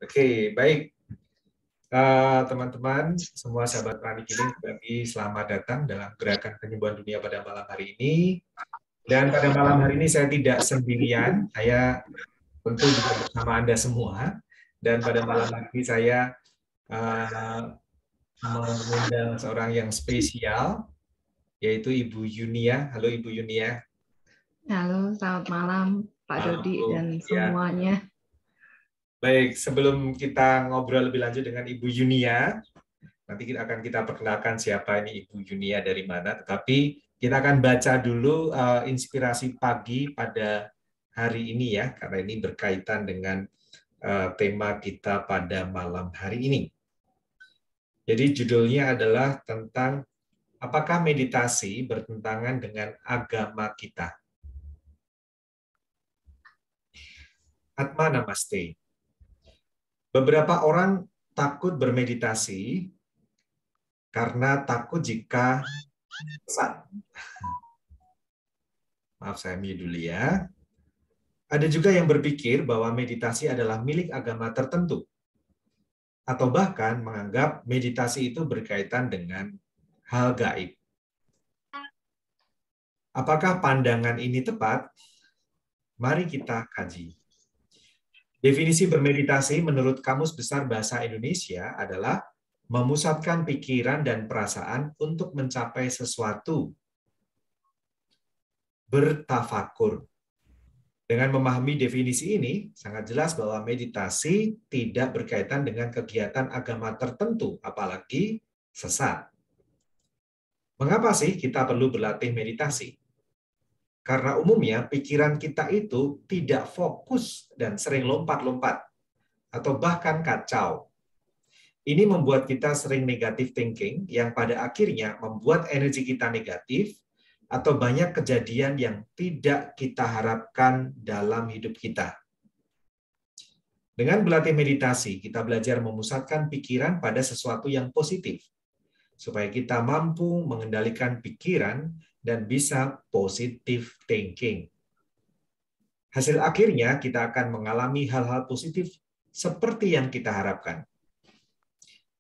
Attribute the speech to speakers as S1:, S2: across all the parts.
S1: Oke, baik. Teman-teman, semua sahabat Prani Killing, selamat datang dalam gerakan penyembuhan dunia pada malam hari ini. Dan pada malam hari ini saya tidak sendirian, saya tentu juga bersama Anda semua. Dan pada malam hari ini saya mengundang seorang yang spesial, yaitu Ibu Yunia. Halo Ibu Yunia.
S2: Halo, selamat malam Pak Dodi dan semuanya.
S1: Baik, sebelum kita ngobrol lebih lanjut dengan Ibu Yunia, nanti akan kita perkenalkan siapa ini Ibu Yunia dari mana, tetapi kita akan baca dulu inspirasi pagi pada hari ini ya, karena ini berkaitan dengan tema kita pada malam hari ini. Jadi judulnya adalah tentang apakah meditasi bertentangan dengan agama kita. Atma Namaste. Beberapa orang takut bermeditasi karena takut jika sesat. Maaf, saya mute dulu ya. Ada juga yang berpikir bahwa meditasi adalah milik agama tertentu, atau bahkan menganggap meditasi itu berkaitan dengan hal gaib. Apakah pandangan ini tepat? Mari kita kaji. Definisi bermeditasi menurut Kamus Besar Bahasa Indonesia adalah memusatkan pikiran dan perasaan untuk mencapai sesuatu. Bertafakur. Dengan memahami definisi ini, sangat jelas bahwa meditasi tidak berkaitan dengan kegiatan agama tertentu, apalagi sesat. Mengapa sih kita perlu berlatih meditasi? Karena umumnya pikiran kita itu tidak fokus dan sering lompat-lompat, atau bahkan kacau. Ini membuat kita sering negative thinking, yang pada akhirnya membuat energi kita negatif, atau banyak kejadian yang tidak kita harapkan dalam hidup kita. Dengan berlatih meditasi, kita belajar memusatkan pikiran pada sesuatu yang positif, supaya kita mampu mengendalikan pikiran dan bisa positive thinking. Hasil akhirnya, kita akan mengalami hal-hal positif seperti yang kita harapkan.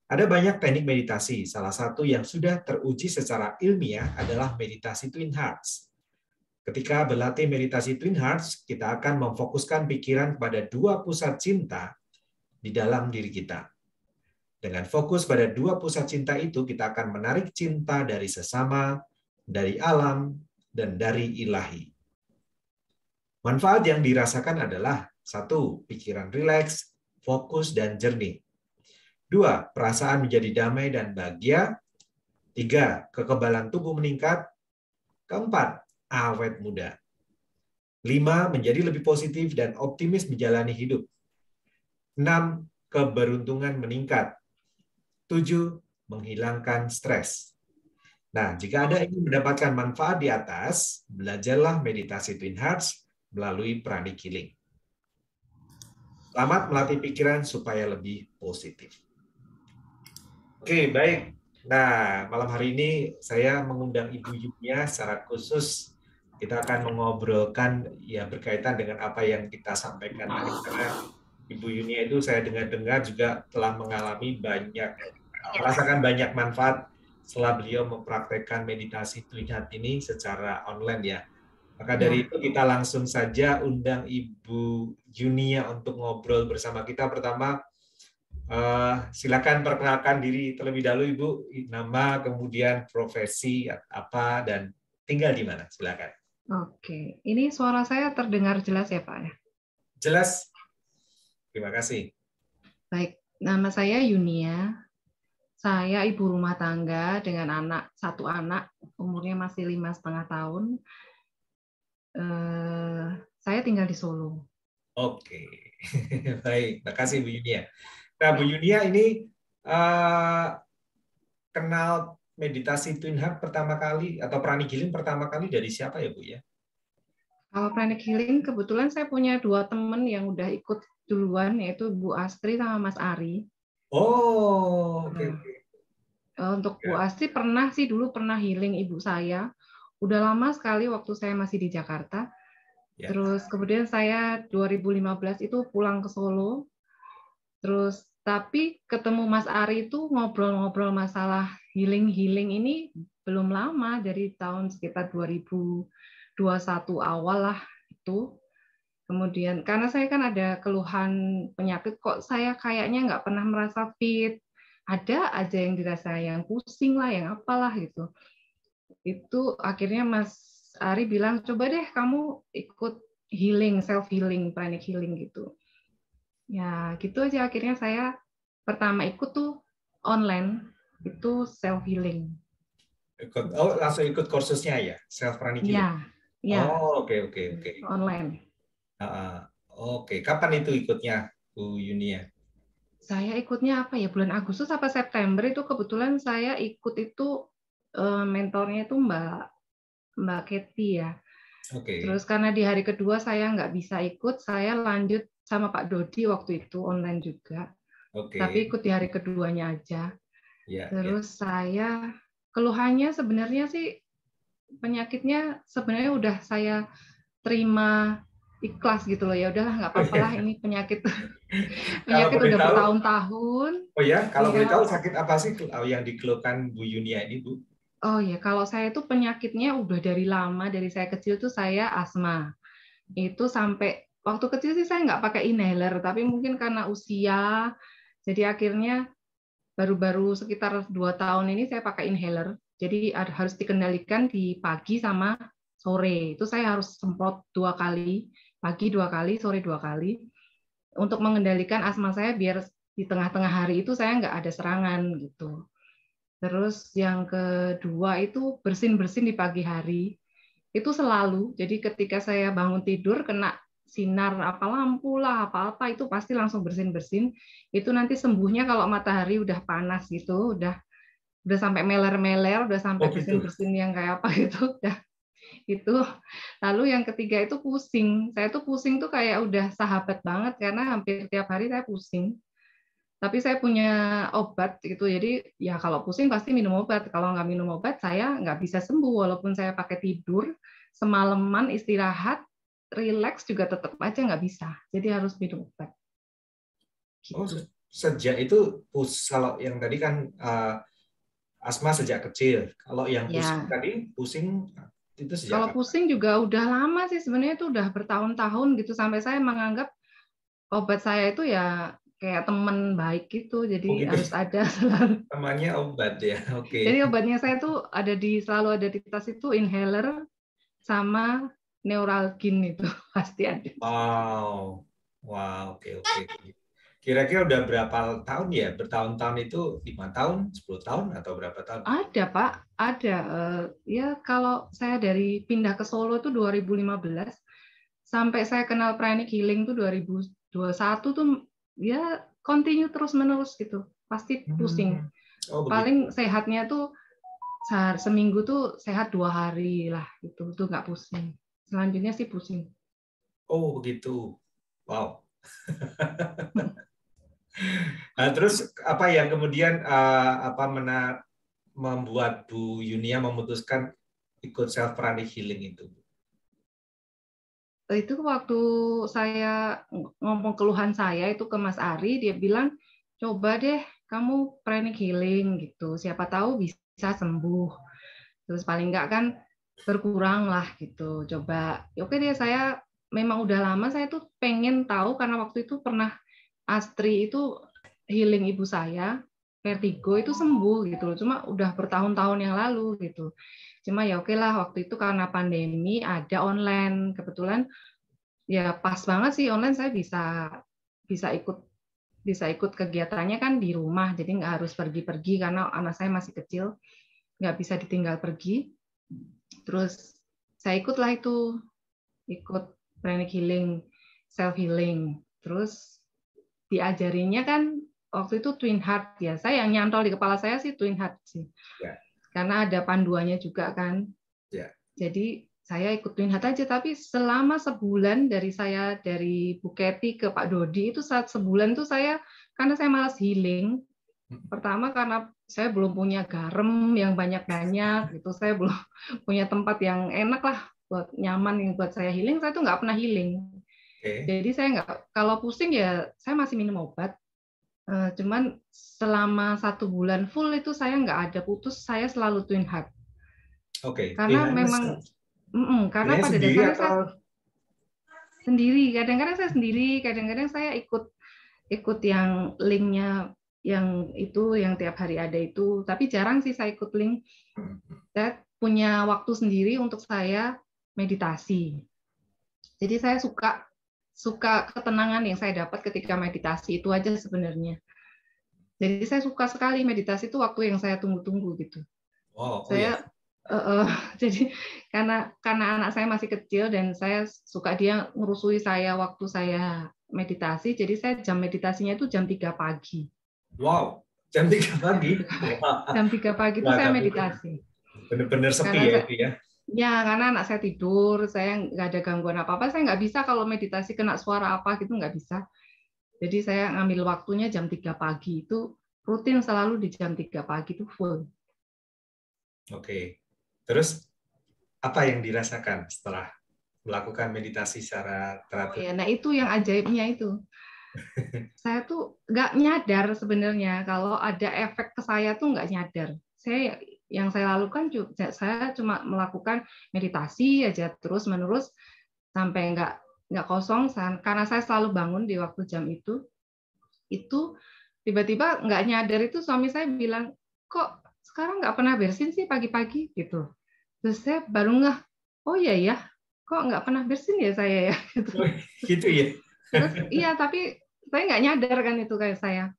S1: Ada banyak teknik meditasi, salah satu yang sudah teruji secara ilmiah adalah meditasi Twin Hearts. Ketika berlatih meditasi Twin Hearts, kita akan memfokuskan pikiran pada dua pusat cinta di dalam diri kita. Dengan fokus pada dua pusat cinta itu, kita akan menarik cinta dari sesama, dari alam, dan dari ilahi. Manfaat yang dirasakan adalah 1. Pikiran rileks, fokus, dan jernih. 2. Perasaan menjadi damai dan bahagia. 3. Kekebalan tubuh meningkat. 4. Awet muda. 5. Menjadi lebih positif dan optimis menjalani hidup. 6. Keberuntungan meningkat. 7. Menghilangkan stres. Nah, jika Anda ingin mendapatkan manfaat di atas, belajarlah meditasi Twin Hearts melalui Prani Killing. Selamat melatih pikiran supaya lebih positif. Oke, baik. Nah, malam hari ini saya mengundang Ibu Yunia secara khusus. Kita akan mengobrolkan ya berkaitan dengan apa yang kita sampaikan tadi. Karena Ibu Yunia itu saya dengar-dengar juga telah merasakan banyak manfaat setelah beliau mempraktekkan meditasi Twin Heart ini secara online ya. Maka dari itu kita langsung saja undang Ibu Yunia untuk ngobrol bersama kita. Pertama, silakan perkenalkan diri terlebih dahulu Ibu, nama, kemudian profesi apa, dan tinggal di mana. Silakan.
S2: Oke, ini suara saya terdengar jelas ya Pak ya?
S1: Jelas. Terima kasih.
S2: Baik, nama saya Yunia. Saya ibu rumah tangga dengan satu anak, umurnya masih 5,5 tahun. Saya tinggal di Solo.
S1: Oke, baik. Terima kasih Bu Yunia. Nah, Bu Yunia ini kenal meditasi Twin Heart pertama kali atau Prani Killing pertama kali dari siapa ya Bu ya?
S2: Kalau Prani Killing kebetulan saya punya 2 teman yang udah ikut duluan, yaitu Bu Astri sama Mas Ari.
S1: Oh, oke.
S2: Untuk Bu Astri dulu pernah healing ibu saya. Udah lama sekali waktu saya masih di Jakarta. Terus kemudian saya 2015 itu pulang ke Solo. Terus tapi ketemu Mas Ari itu ngobrol-ngobrol masalah healing ini belum lama, dari tahun sekitar 2021 awal lah itu. Kemudian karena saya kan ada keluhan penyakit, kok saya kayaknya nggak pernah merasa fit. Ada aja yang dirasa yang pusing lah, yang apalah gitu. Itu akhirnya Mas Ari bilang, coba deh kamu ikut healing, self healing, pranic healing gitu. Ya gitu aja akhirnya saya pertama ikut tuh online, itu self healing.
S1: Langsung ikut kursusnya ya, self pranic healing.
S2: Ya, ya.
S1: Oh, oke.
S2: Online.
S1: Oke, kapan itu ikutnya, Bu Yunia?
S2: Saya ikutnya apa ya, bulan Agustus apa September itu, kebetulan saya ikut itu mentornya itu Mbak Ketty ya.
S1: Oke.
S2: Terus karena di hari kedua saya nggak bisa ikut, saya lanjut sama Pak Dodi waktu itu online juga. Tapi
S1: Oke.
S2: ikut di hari keduanya aja.
S1: Ya.
S2: Terus saya keluhannya sebenarnya sih penyakitnya sebenarnya udah saya terima ikhlas gitu loh, ya udahlah nggak
S1: Oh
S2: apa-apa lah,
S1: ya.
S2: ini penyakit
S1: Kalau
S2: penyakit
S1: boleh
S2: udah
S1: tahu,
S2: bertahun-tahun.
S1: oh ya, kalau boleh tahu
S2: Ya,
S1: sakit apa sih yang dikeluhkan Bu Yunia ini, Bu?
S2: oh ya, kalau saya itu penyakitnya udah dari lama, dari saya kecil tuh saya asma. Itu sampai waktu kecil sih saya nggak pakai inhaler, tapi mungkin karena usia, jadi akhirnya baru-baru sekitar 2 tahun ini saya pakai inhaler. Jadi harus dikendalikan di pagi sama sore. Itu saya harus semprot 2 kali, pagi 2 kali, sore 2 kali, untuk mengendalikan asma saya biar di tengah-tengah hari itu saya nggak ada serangan gitu. Terus yang kedua itu bersin-bersin di pagi hari. Itu selalu. Jadi ketika saya bangun tidur kena sinar apa lampu lah apa-apa itu pasti langsung bersin-bersin. Itu nanti sembuhnya kalau matahari udah panas gitu, udah sampai meler-meler, udah
S1: Oh
S2: sampai
S1: gitu.
S2: bersin-bersin yang kayak apa gitu, udah itu. Lalu yang ketiga itu pusing. Saya tuh pusing tuh kayak udah sahabat banget karena hampir tiap hari saya pusing. Tapi saya punya obat gitu, jadi ya kalau pusing pasti minum obat. Kalau nggak minum obat saya nggak bisa sembuh, walaupun saya pakai tidur semalaman istirahat relax juga tetap aja nggak bisa. Jadi harus minum obat
S1: Oh,
S2: gitu.
S1: sejak itu kalau yang tadi kan asma sejak kecil. Kalau yang pusing
S2: Ya,
S1: tadi, pusing itu sejak
S2: kalau
S1: kapan?
S2: pusing juga udah lama sih sebenarnya, itu udah bertahun-tahun gitu, sampai saya menganggap obat saya itu ya kayak teman baik gitu,
S1: Oh
S2: jadi
S1: gitu.
S2: harus ada selalu.
S1: Namanya obat ya.
S2: Jadi
S1: Oke.
S2: obatnya saya tuh selalu ada di tas itu, inhaler sama Neuralgin itu pasti ada.
S1: Wow. Wow, oke. Kira-kira udah berapa tahun ya? Bertahun-tahun itu 5 tahun, 10 tahun atau berapa tahun?
S2: Ada Pak, ada. Ya kalau saya dari pindah ke Solo itu 2015, sampai saya kenal Pranic Healing tuh 2021 tuh, ya continue terus menerus gitu. Pasti pusing.
S1: Hmm. Oh
S2: Paling
S1: begitu.
S2: sehatnya tuh seminggu tuh sehat 2 hari lah, itu tuh nggak pusing. Selanjutnya sih pusing.
S1: Oh begitu. Wow. Nah, terus apa yang kemudian membuat Bu Yunia memutuskan ikut self pranic healing itu?
S2: Itu waktu saya ngomong keluhan saya itu ke Mas Ari, dia bilang, coba deh kamu pranic healing gitu, siapa tahu bisa sembuh. Terus paling enggak kan berkurang lah gitu. Coba, oke deh, saya memang udah lama saya tuh pengen tahu, karena waktu itu pernah Astri itu healing ibu saya, vertigo itu sembuh gitu loh. Cuma udah bertahun-tahun yang lalu gitu. Cuma ya oke lah, waktu itu karena pandemi ada online, kebetulan ya pas banget sih online, saya bisa ikut kegiatannya kan di rumah, jadi nggak harus pergi-pergi karena anak saya masih kecil, nggak bisa ditinggal pergi. Terus saya ikut pranic healing, self healing. Terus diajarinya kan waktu itu Twin Heart ya. Saya yang nyantol di kepala saya sih Twin Heart sih.
S1: Ya,
S2: Karena ada panduannya juga kan.
S1: ya.
S2: Jadi saya ikut Twin Heart aja, tapi selama sebulan dari Bu Kety ke Pak Dodi itu, saat sebulan tuh karena saya malas healing. Pertama karena saya belum punya garam yang banyak-banyak gitu. Saya belum punya tempat yang enak lah buat nyaman yang buat saya healing. Saya tuh nggak pernah healing.
S1: Oke.
S2: Jadi saya nggak, kalau pusing ya saya masih minum obat. Cuman selama 1 bulan full itu saya nggak ada putus, saya selalu twin heart.
S1: Oke,
S2: Karena memang, karena
S1: pilihannya
S2: pada
S1: sendiri
S2: dasarnya saya
S1: atau
S2: sendiri. Kadang-kadang saya sendiri, kadang-kadang saya ikut yang linknya yang itu yang tiap hari ada itu. Tapi jarang sih saya ikut link. Saya punya waktu sendiri untuk saya meditasi. Jadi saya suka ketenangan yang saya dapat ketika meditasi itu aja sebenarnya. Jadi saya suka sekali meditasi itu waktu yang saya tunggu-tunggu gitu.
S1: oh ya.
S2: Saya jadi karena anak saya masih kecil dan saya suka dia ngerusui saya waktu saya meditasi, jadi saya jam meditasinya itu jam 3 pagi.
S1: Wow, jam 3 pagi.
S2: Jam 3 pagi itu
S1: Wah,
S2: saya
S1: tapi
S2: meditasi.
S1: benar-benar sepi
S2: Karena
S1: ya
S2: saya,
S1: itu ya.
S2: ya karena anak saya tidur, saya nggak ada gangguan apa-apa, saya nggak bisa kalau meditasi kena suara apa gitu nggak bisa. Jadi saya ngambil waktunya jam 3 pagi itu rutin selalu di jam 3 pagi itu full.
S1: Oke. Terus apa yang dirasakan setelah melakukan meditasi secara
S2: Oh
S1: teratur?
S2: ya, nah itu yang ajaibnya itu. Saya tuh nggak nyadar sebenarnya kalau ada efek ke saya tuh nggak nyadar. Yang saya lakukan saya cuma melakukan meditasi aja terus menerus sampai nggak kosong karena saya selalu bangun di waktu jam itu tiba-tiba nggak nyadar itu suami saya bilang kok sekarang nggak pernah bersin sih pagi-pagi gitu. Terus saya baru ngeh, oh iya ya, kok nggak pernah bersin ya saya ya gitu.
S1: Gitu ya.
S2: Terus iya tapi saya nggak nyadar kan itu kayak saya.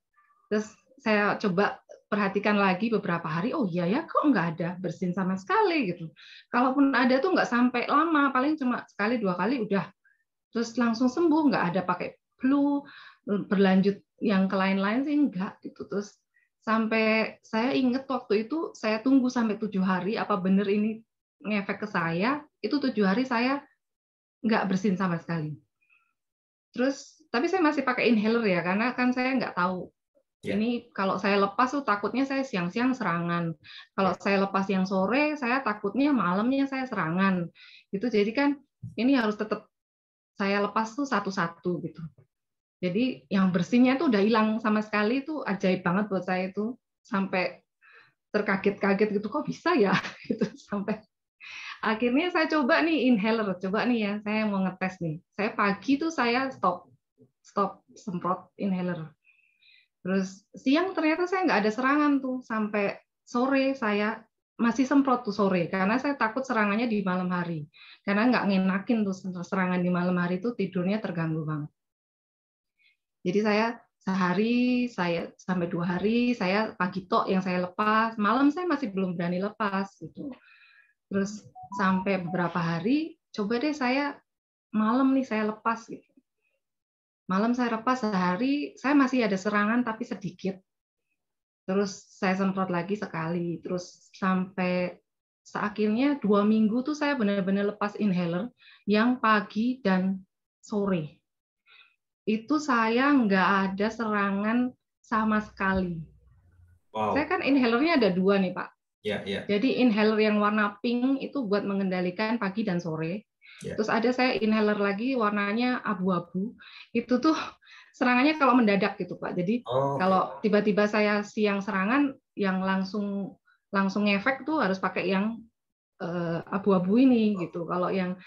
S2: Terus saya coba perhatikan lagi beberapa hari, oh iya ya kok nggak ada bersin sama sekali gitu. Kalaupun ada tuh nggak sampai lama, paling cuma sekali 2 kali udah. Terus langsung sembuh, nggak ada pakai flu, berlanjut yang ke lain-lain sih enggak gitu. Terus sampai saya ingat waktu itu saya tunggu sampai 7 hari, apa benar ini ngefek ke saya, itu 7 hari saya nggak bersin sama sekali. Terus, tapi saya masih pakai inhaler ya, karena kan saya nggak tahu.
S1: Ya,
S2: Ini kalau saya lepas tuh takutnya saya siang-siang serangan. Kalau
S1: ya.
S2: saya lepas yang sore, saya takutnya malamnya saya serangan. Gitu. Jadi kan ini harus tetap saya lepas tuh satu-satu gitu. Jadi yang bersihnya tuh udah hilang sama sekali, itu ajaib banget buat saya itu. Sampai terkaget-kaget gitu, kok bisa ya? Gitu. Sampai akhirnya saya coba nih inhaler, coba nih ya, saya mau ngetes nih. Saya pagi tuh saya stop semprot inhaler. Terus siang ternyata saya nggak ada serangan tuh, sampai sore saya masih semprot tuh sore, karena saya takut serangannya di malam hari. Karena nggak ngenakin tuh serangan di malam hari itu tidurnya terganggu banget. Jadi saya sehari, saya sampai 2 hari, saya pagi tok yang saya lepas, malam saya masih belum berani lepas gitu. Terus sampai beberapa hari, coba deh saya malam nih saya lepas gitu. Malam saya lepas sehari, saya masih ada serangan tapi sedikit. Terus saya semprot lagi sekali. Terus sampai akhirnya 2 minggu tuh saya benar-benar lepas inhaler yang pagi dan sore. Itu saya nggak ada serangan sama sekali. Saya
S1: Wow.
S2: kan inhalernya ada 2 nih Pak.
S1: Ya, ya,
S2: Jadi inhaler yang warna pink itu buat mengendalikan pagi dan sore.
S1: ya.
S2: Terus ada saya inhaler lagi warnanya abu-abu. Itu tuh serangannya kalau mendadak gitu Pak. Jadi
S1: Oke.
S2: kalau tiba-tiba saya siang serangan yang langsung ngefek tuh harus pakai yang abu-abu ini gitu. Kalau yang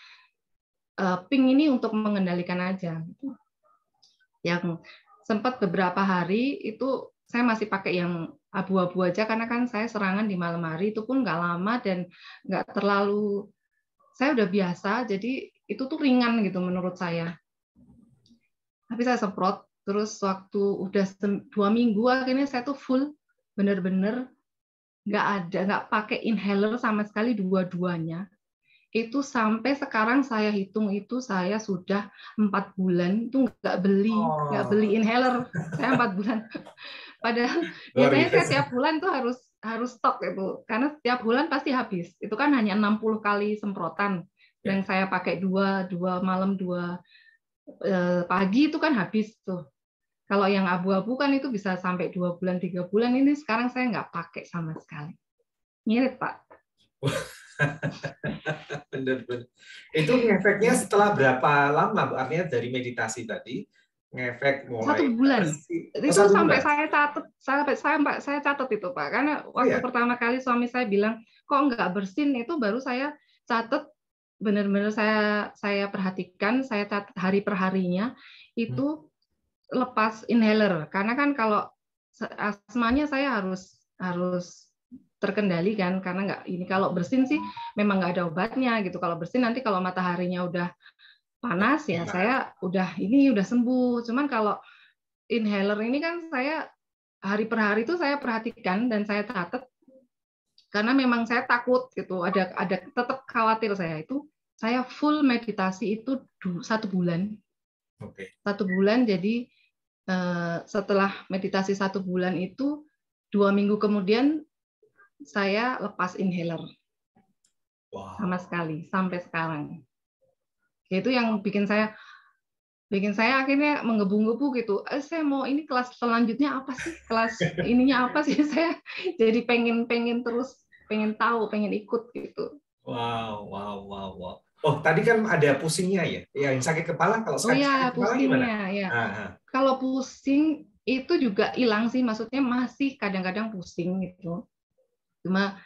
S2: pink ini untuk mengendalikan aja. Yang sempat beberapa hari itu saya masih pakai yang abu-abu aja karena kan saya serangan di malam hari itu pun nggak lama dan nggak terlalu, saya udah biasa jadi itu tuh ringan gitu menurut saya. Tapi saya semprot terus waktu udah 2 minggu akhirnya saya tuh full bener-bener nggak pakai inhaler sama sekali dua-duanya. Itu sampai sekarang saya hitung itu saya sudah 4 bulan itu nggak beli
S1: Oh,
S2: inhaler, saya 4 bulan. Padahal
S1: luar
S2: biasanya saya tiap
S1: biasa.
S2: bulan tuh harus stok itu, karena tiap bulan pasti habis. Itu kan hanya 60 kali semprotan,
S1: Ya.
S2: dan saya pakai dua malam 2 pagi itu kan habis tuh. Kalau yang abu-abu kan itu bisa sampai 2 bulan 3 bulan. Ini sekarang saya nggak pakai sama sekali. Ngirit Pak.
S1: Benar-benar. Itu efeknya setelah berapa lama, Bu? Artinya dari meditasi tadi ngefek
S2: Satu
S1: mulai
S2: bulan.
S1: bersih. Oh,
S2: Itu
S1: 1 bulan.
S2: sampai saya catat itu, Pak. Karena
S1: Oh
S2: waktu
S1: ya.
S2: pertama kali suami saya bilang, kok nggak bersin, itu baru saya catat, benar-benar saya perhatikan, saya catat hari per harinya, itu lepas inhaler. Karena kan kalau asmanya saya harus terkendali kan, karena nggak ini, kalau bersin sih memang nggak ada obatnya gitu. Kalau bersin nanti kalau mataharinya udah panas ya saya udah sembuh. Cuman kalau inhaler ini kan saya hari per hari itu saya perhatikan dan saya catat, karena memang saya takut gitu, ada tetap khawatir. Saya full meditasi itu 1 bulan.
S1: Oke.
S2: 1 bulan, jadi setelah meditasi 1 bulan itu 2 minggu kemudian saya lepas inhaler.
S1: Wow.
S2: Sama sekali sampai sekarang. Itu yang bikin saya akhirnya menggebu-gebu gitu. Saya mau ini kelas selanjutnya apa sih? Kelas ininya apa sih? Saya jadi pengen terus, pengen tahu, pengen ikut gitu.
S1: Wow. Oh, tadi kan ada pusingnya ya? Yang sakit kepala, kalau
S2: Oh ya,
S1: sakit kepala gimana?
S2: pusingnya ya. Kalau pusing itu juga hilang sih, maksudnya masih kadang-kadang pusing gitu. Cuma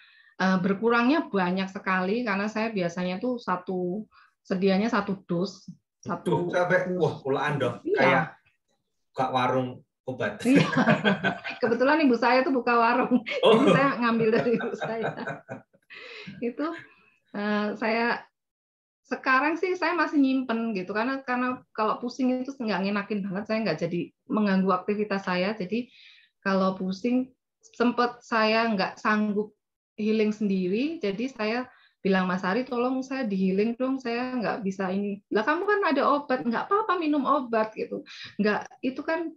S2: berkurangnya banyak sekali, karena saya biasanya tuh sedianya 1 dus.
S1: Tuh, sampai wah pulaan dong,
S2: Iya.
S1: kayak buka warung obat.
S2: Iya. Kebetulan ibu saya tuh buka warung, jadi saya ngambil dari ibu saya. Itu saya sekarang sih saya masih nyimpen gitu, karena kalau pusing itu nggak ngenakin banget, saya nggak jadi mengganggu aktivitas saya. Jadi kalau pusing sempat saya nggak sanggup healing sendiri, jadi saya bilang, Mas Ari tolong saya di healing dong, saya nggak bisa ini. Lah kamu kan ada obat, nggak apa-apa minum obat gitu. Nggak, itu kan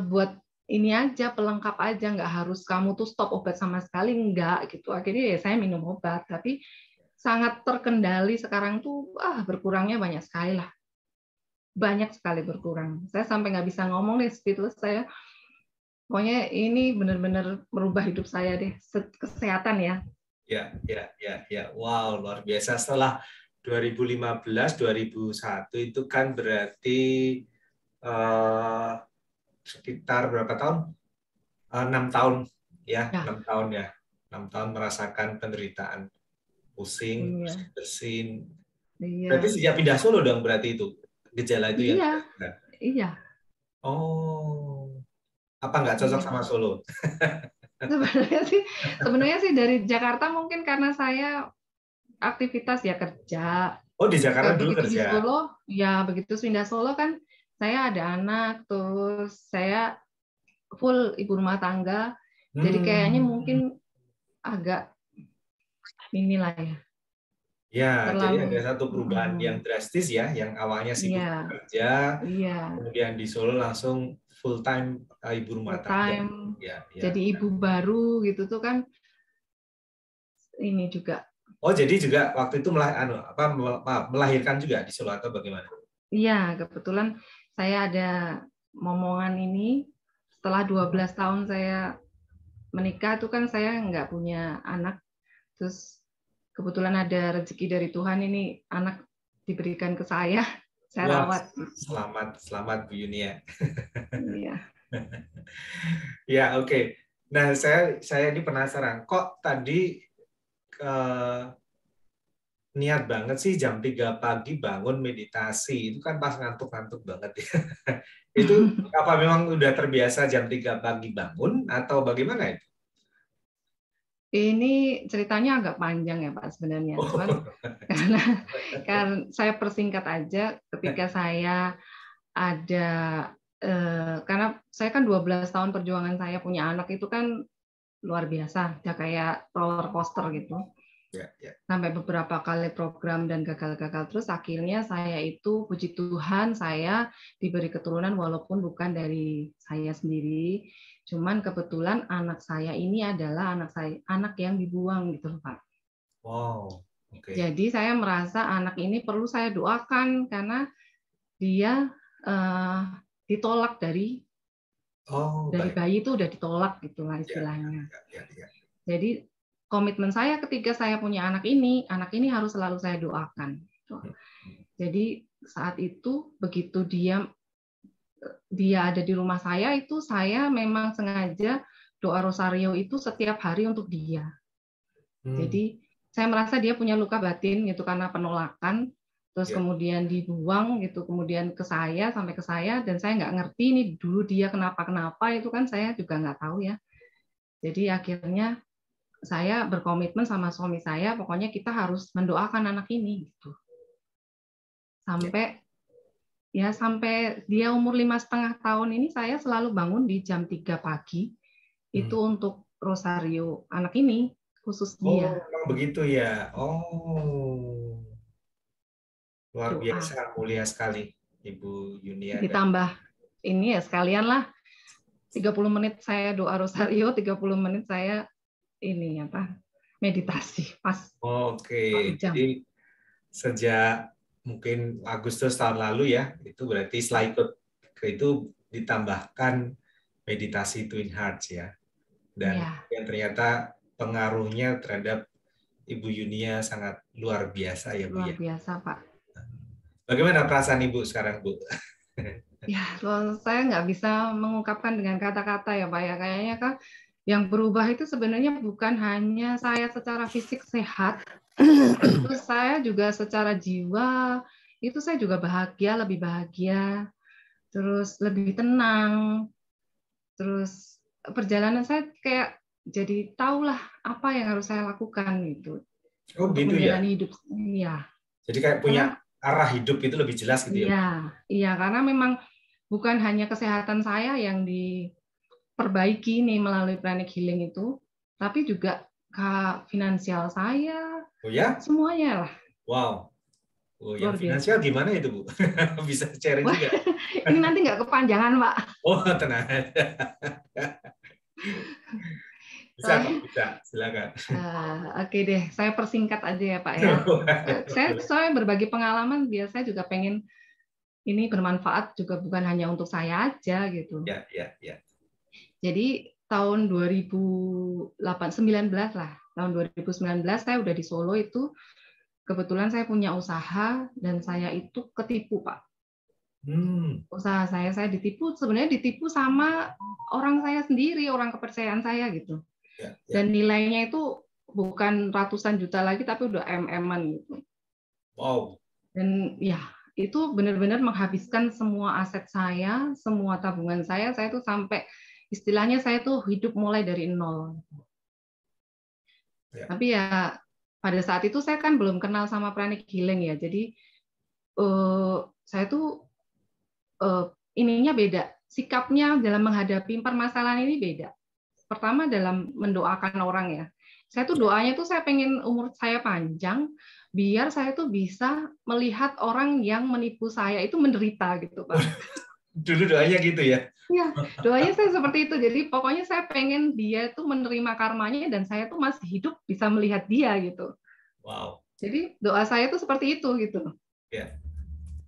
S2: buat ini aja, pelengkap aja, nggak harus kamu tuh stop obat sama sekali, nggak gitu. Akhirnya ya saya minum obat, tapi sangat terkendali sekarang tuh, berkurangnya banyak sekali lah. Banyak sekali berkurang. Saya sampai nggak bisa ngomong deh, speechless saya. Pokoknya ini benar-benar merubah hidup saya deh, kesehatan ya.
S1: Ya. Wow, luar biasa. Setelah 2015, 2001 itu kan berarti sekitar berapa tahun? 6 tahun ya, 6 tahun ya. 6 tahun merasakan penderitaan, pusing, bersin. Berarti sejak pindah Solo dong berarti itu gejala itu yang.
S2: Iya.
S1: Oh, apa nggak cocok sama Solo?
S2: Sebenarnya sih dari Jakarta, mungkin karena saya aktivitas ya kerja.
S1: Oh, di Jakarta dulu
S2: Begitu di
S1: kerja.
S2: Solo, ya begitu pindah Solo kan saya ada anak, terus saya full ibu rumah tangga. Jadi kayaknya mungkin agak inilah ya.
S1: Ya, jadi ada
S2: Terlalu
S1: satu perubahan yang drastis ya, yang awalnya sibuk kerja, kemudian di Solo langsung full time ibu rumah tangga.
S2: Ya. Jadi ibu baru gitu tuh kan ini juga.
S1: Oh, jadi juga waktu itu melahirkan juga di Solo atau bagaimana?
S2: Iya, kebetulan saya ada momongan ini setelah 12 tahun saya menikah tuh kan saya nggak punya anak, terus kebetulan ada rezeki dari Tuhan, ini anak diberikan ke saya rawat.
S1: Selamat Bu Yuni ya.
S2: Iya.
S1: Ya, oke. Nah, saya ini penasaran, kok tadi niat banget sih jam 3 pagi bangun meditasi, itu kan pas ngantuk-ngantuk banget ya. Itu apa memang udah terbiasa jam 3 pagi bangun atau bagaimana itu?
S2: Ini ceritanya agak panjang ya Pak sebenarnya, cuman karena saya persingkat aja. Ketika saya ada karena saya kan 12 tahun perjuangan saya punya anak itu kan luar biasa, ya kayak roller coaster gitu. Sampai beberapa kali program dan gagal-gagal terus, akhirnya saya itu puji Tuhan saya diberi keturunan walaupun bukan dari saya sendiri. Cuman kebetulan anak saya ini adalah anak yang dibuang gitu Pak.
S1: Wow. Okay.
S2: Jadi saya merasa anak ini perlu saya doakan karena dia ditolak dari bayi itu udah ditolak gitulah istilahnya. Jadi komitmen saya ketika saya punya anak ini harus selalu saya doakan. Jadi saat itu begitu dia dia ada di rumah saya itu saya memang sengaja doa rosario itu setiap hari untuk dia. Jadi saya merasa dia punya luka batin gitu karena penolakan, terus
S1: Ya.
S2: kemudian dibuang gitu, kemudian ke saya sampai ke saya dan saya nggak ngerti nih dulu dia kenapa itu kan saya juga nggak tahu ya. Jadi akhirnya saya berkomitmen sama suami saya, pokoknya kita harus mendoakan anak ini gitu. Sampai dia umur 5,5 tahun ini saya selalu bangun di jam 3 pagi itu untuk rosario anak ini khusus
S1: Oh,
S2: dia.
S1: memang begitu ya. Oh, luar
S2: Doa.
S1: biasa, mulia sekali Ibu Yunia.
S2: Ditambah ini ya sekalian lah 30 menit saya doa rosario, 30 menit saya ini apa? Meditasi pas
S1: Oke,
S2: 1 jam.
S1: jadi sejak mungkin Agustus tahun lalu ya, itu berarti setelah ikut ke itu ditambahkan meditasi Twin Hearts ya. Dan
S2: Ya,
S1: yang ternyata pengaruhnya terhadap Ibu Yunia sangat luar biasa ya Bu
S2: luar
S1: ya.
S2: biasa Pak.
S1: Bagaimana perasaan Ibu sekarang Bu?
S2: Ya, saya nggak bisa mengungkapkan dengan kata-kata ya Pak ya. Kayaknya kan yang berubah itu sebenarnya bukan hanya saya secara fisik sehat, terus saya juga secara jiwa, itu saya juga bahagia, lebih bahagia, terus lebih tenang, terus perjalanan saya kayak jadi tahulah apa yang harus saya lakukan gitu
S1: Oh
S2: untuk
S1: gitu ya.
S2: menjalani hidup. Iya,
S1: Jadi kayak punya
S2: karena
S1: arah hidup itu lebih jelas gitu ya.
S2: iya, iya karena memang bukan hanya kesehatan saya yang diperbaiki nih melalui pranic healing itu, tapi juga finansial saya,
S1: Oh ya?
S2: semuanya lah
S1: Wow. Oh, yang
S2: luar
S1: finansial
S2: biasa.
S1: gimana itu Bu? Bisa sharing
S2: Wah,
S1: juga.
S2: ini nanti nggak kepanjangan Pak.
S1: Oh tenang. Bisa kok,
S2: Soalnya,
S1: bisa. Silakan.
S2: oke deh, saya persingkat aja ya Pak ya. Saya berbagi pengalaman, biasanya juga pengen ini bermanfaat juga bukan hanya untuk saya aja gitu.
S1: Ya, ya, ya.
S2: Jadi tahun 2019 lah, tahun 2019 saya udah di Solo itu, kebetulan saya punya usaha dan saya itu ketipu Pak. Usaha saya ditipu, sebenarnya ditipu sama orang saya sendiri, orang kepercayaan saya gitu.
S1: Ya, ya.
S2: Dan nilainya itu bukan ratusan juta lagi, tapi udah MM-an gitu.
S1: Wow.
S2: Dan ya, itu benar-benar menghabiskan semua aset saya, semua tabungan saya tuh sampai istilahnya saya tuh hidup mulai dari nol.
S1: Ya.
S2: Tapi ya pada saat itu saya kan belum kenal sama pranic healing ya. Jadi saya tuh ininya beda. Sikapnya dalam menghadapi permasalahan ini beda. Pertama dalam mendoakan orang ya. Saya tuh doanya tuh saya pengen umur saya panjang, biar saya tuh bisa melihat orang yang menipu saya itu menderita gitu, Pak.
S1: Dulu doanya gitu ya.
S2: Ya, doanya saya seperti itu. Jadi pokoknya saya pengen dia tuh menerima karmanya dan saya tuh masih hidup bisa melihat dia gitu.
S1: Wow.
S2: Jadi doa saya tuh seperti itu gitu.
S1: Ya.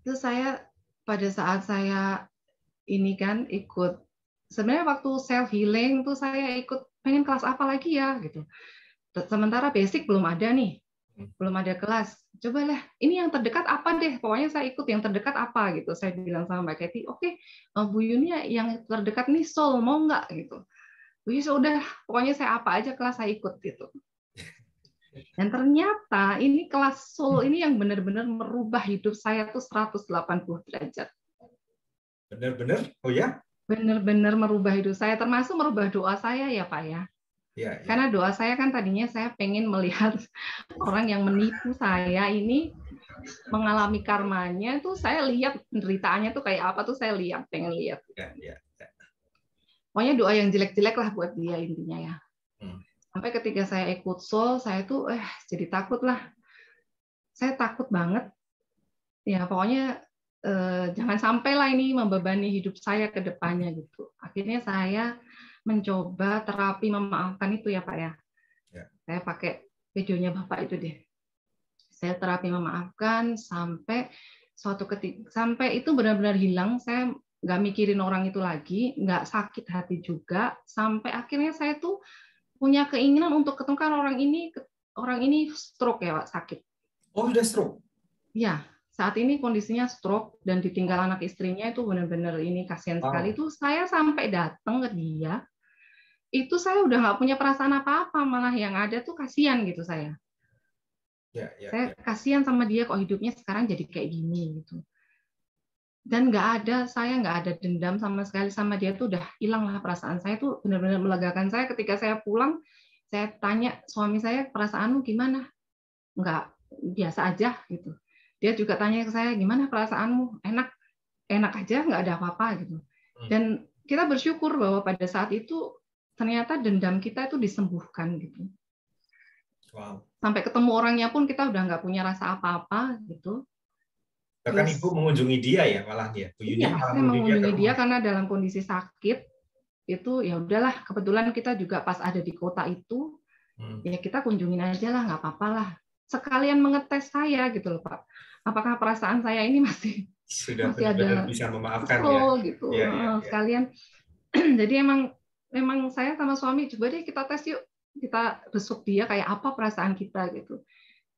S2: Terus saya pada saat saya ini kan ikut sebenarnya waktu self healing tuh saya ikut pengen kelas apa lagi ya gitu. Sementara basic belum ada nih, belum ada kelas. Coba lah, ini yang terdekat apa deh? Pokoknya saya ikut yang terdekat apa gitu. Saya bilang sama Mbak Kathy, oke, Bu Yuni yang terdekat nih Soul, mau nggak gitu. Wih, sudah, pokoknya saya apa aja kelas saya ikut gitu. Dan ternyata ini kelas Soul ini yang benar-benar merubah hidup saya tuh 180 derajat.
S1: Benar-benar? Oh ya?
S2: Benar-benar merubah hidup saya, termasuk merubah doa saya ya Pak ya.
S1: Ya, ya.
S2: Karena doa saya kan tadinya saya pengen melihat orang yang menipu saya ini mengalami karmanya tuh saya lihat penderitaannya tuh kayak apa tuh saya lihat, pengen lihat.
S1: Ya, ya, ya.
S2: Pokoknya doa yang jelek-jelek lah buat dia intinya ya. Sampai ketika saya ikut soul, saya tuh jadi takut lah. Saya takut banget. Ya pokoknya jangan sampailah ini membebani hidup saya ke depannya gitu. Akhirnya saya mencoba terapi memaafkan itu ya Pak ya. Saya pakai videonya Bapak itu deh. Saya terapi memaafkan sampai suatu ketika sampai itu benar-benar hilang. Saya nggak mikirin orang itu lagi, nggak sakit hati juga. Sampai akhirnya saya tuh punya keinginan untuk ketemukan orang ini stroke ya Pak, sakit.
S1: Oh, sudah stroke?
S2: Ya, saat ini kondisinya stroke dan ditinggal anak istrinya, itu benar-benar ini kasihan sekali.
S1: Wow.
S2: Itu saya sampai datang ke dia, itu saya udah nggak punya perasaan apa-apa, malah yang ada tuh kasihan gitu saya.
S1: Ya, ya,
S2: Saya
S1: ya.
S2: kasihan sama dia kok hidupnya sekarang jadi kayak gini gitu. Dan saya nggak ada dendam sama sekali sama dia, tuh udah hilang lah perasaan saya, tuh benar-benar melegakan saya ketika saya pulang. Saya tanya suami saya, perasaanmu gimana? Nggak, biasa aja gitu. Dia juga tanya ke saya, gimana perasaanmu? Enak, enak aja, nggak ada apa-apa gitu. Dan kita bersyukur bahwa pada saat itu ternyata dendam kita itu disembuhkan gitu.
S1: Wow.
S2: Sampai ketemu orangnya pun kita udah nggak punya rasa apa-apa gitu.
S1: Bahkan
S2: Terus
S1: Ibu mengunjungi dia ya malah ya. Bu Yuni
S2: iya,
S1: malah
S2: saya
S1: mengunjungi dia ke
S2: mengunjungi dia
S1: rumah.
S2: karena dalam kondisi sakit. Itu ya udahlah, kebetulan kita juga pas ada di kota itu, ya kita kunjungin aja lah, nggak apa-apa lah. Sekalian mengetes saya gitu loh Pak. Apakah perasaan saya ini masih
S1: Sudah
S2: ada
S1: benar-benar bisa memaafkan ya.
S2: betul gitu.
S1: Ya, ya, ya.
S2: Sekalian. Jadi memang saya sama suami, coba deh kita tes yuk. Kita besuk dia kayak apa perasaan kita gitu.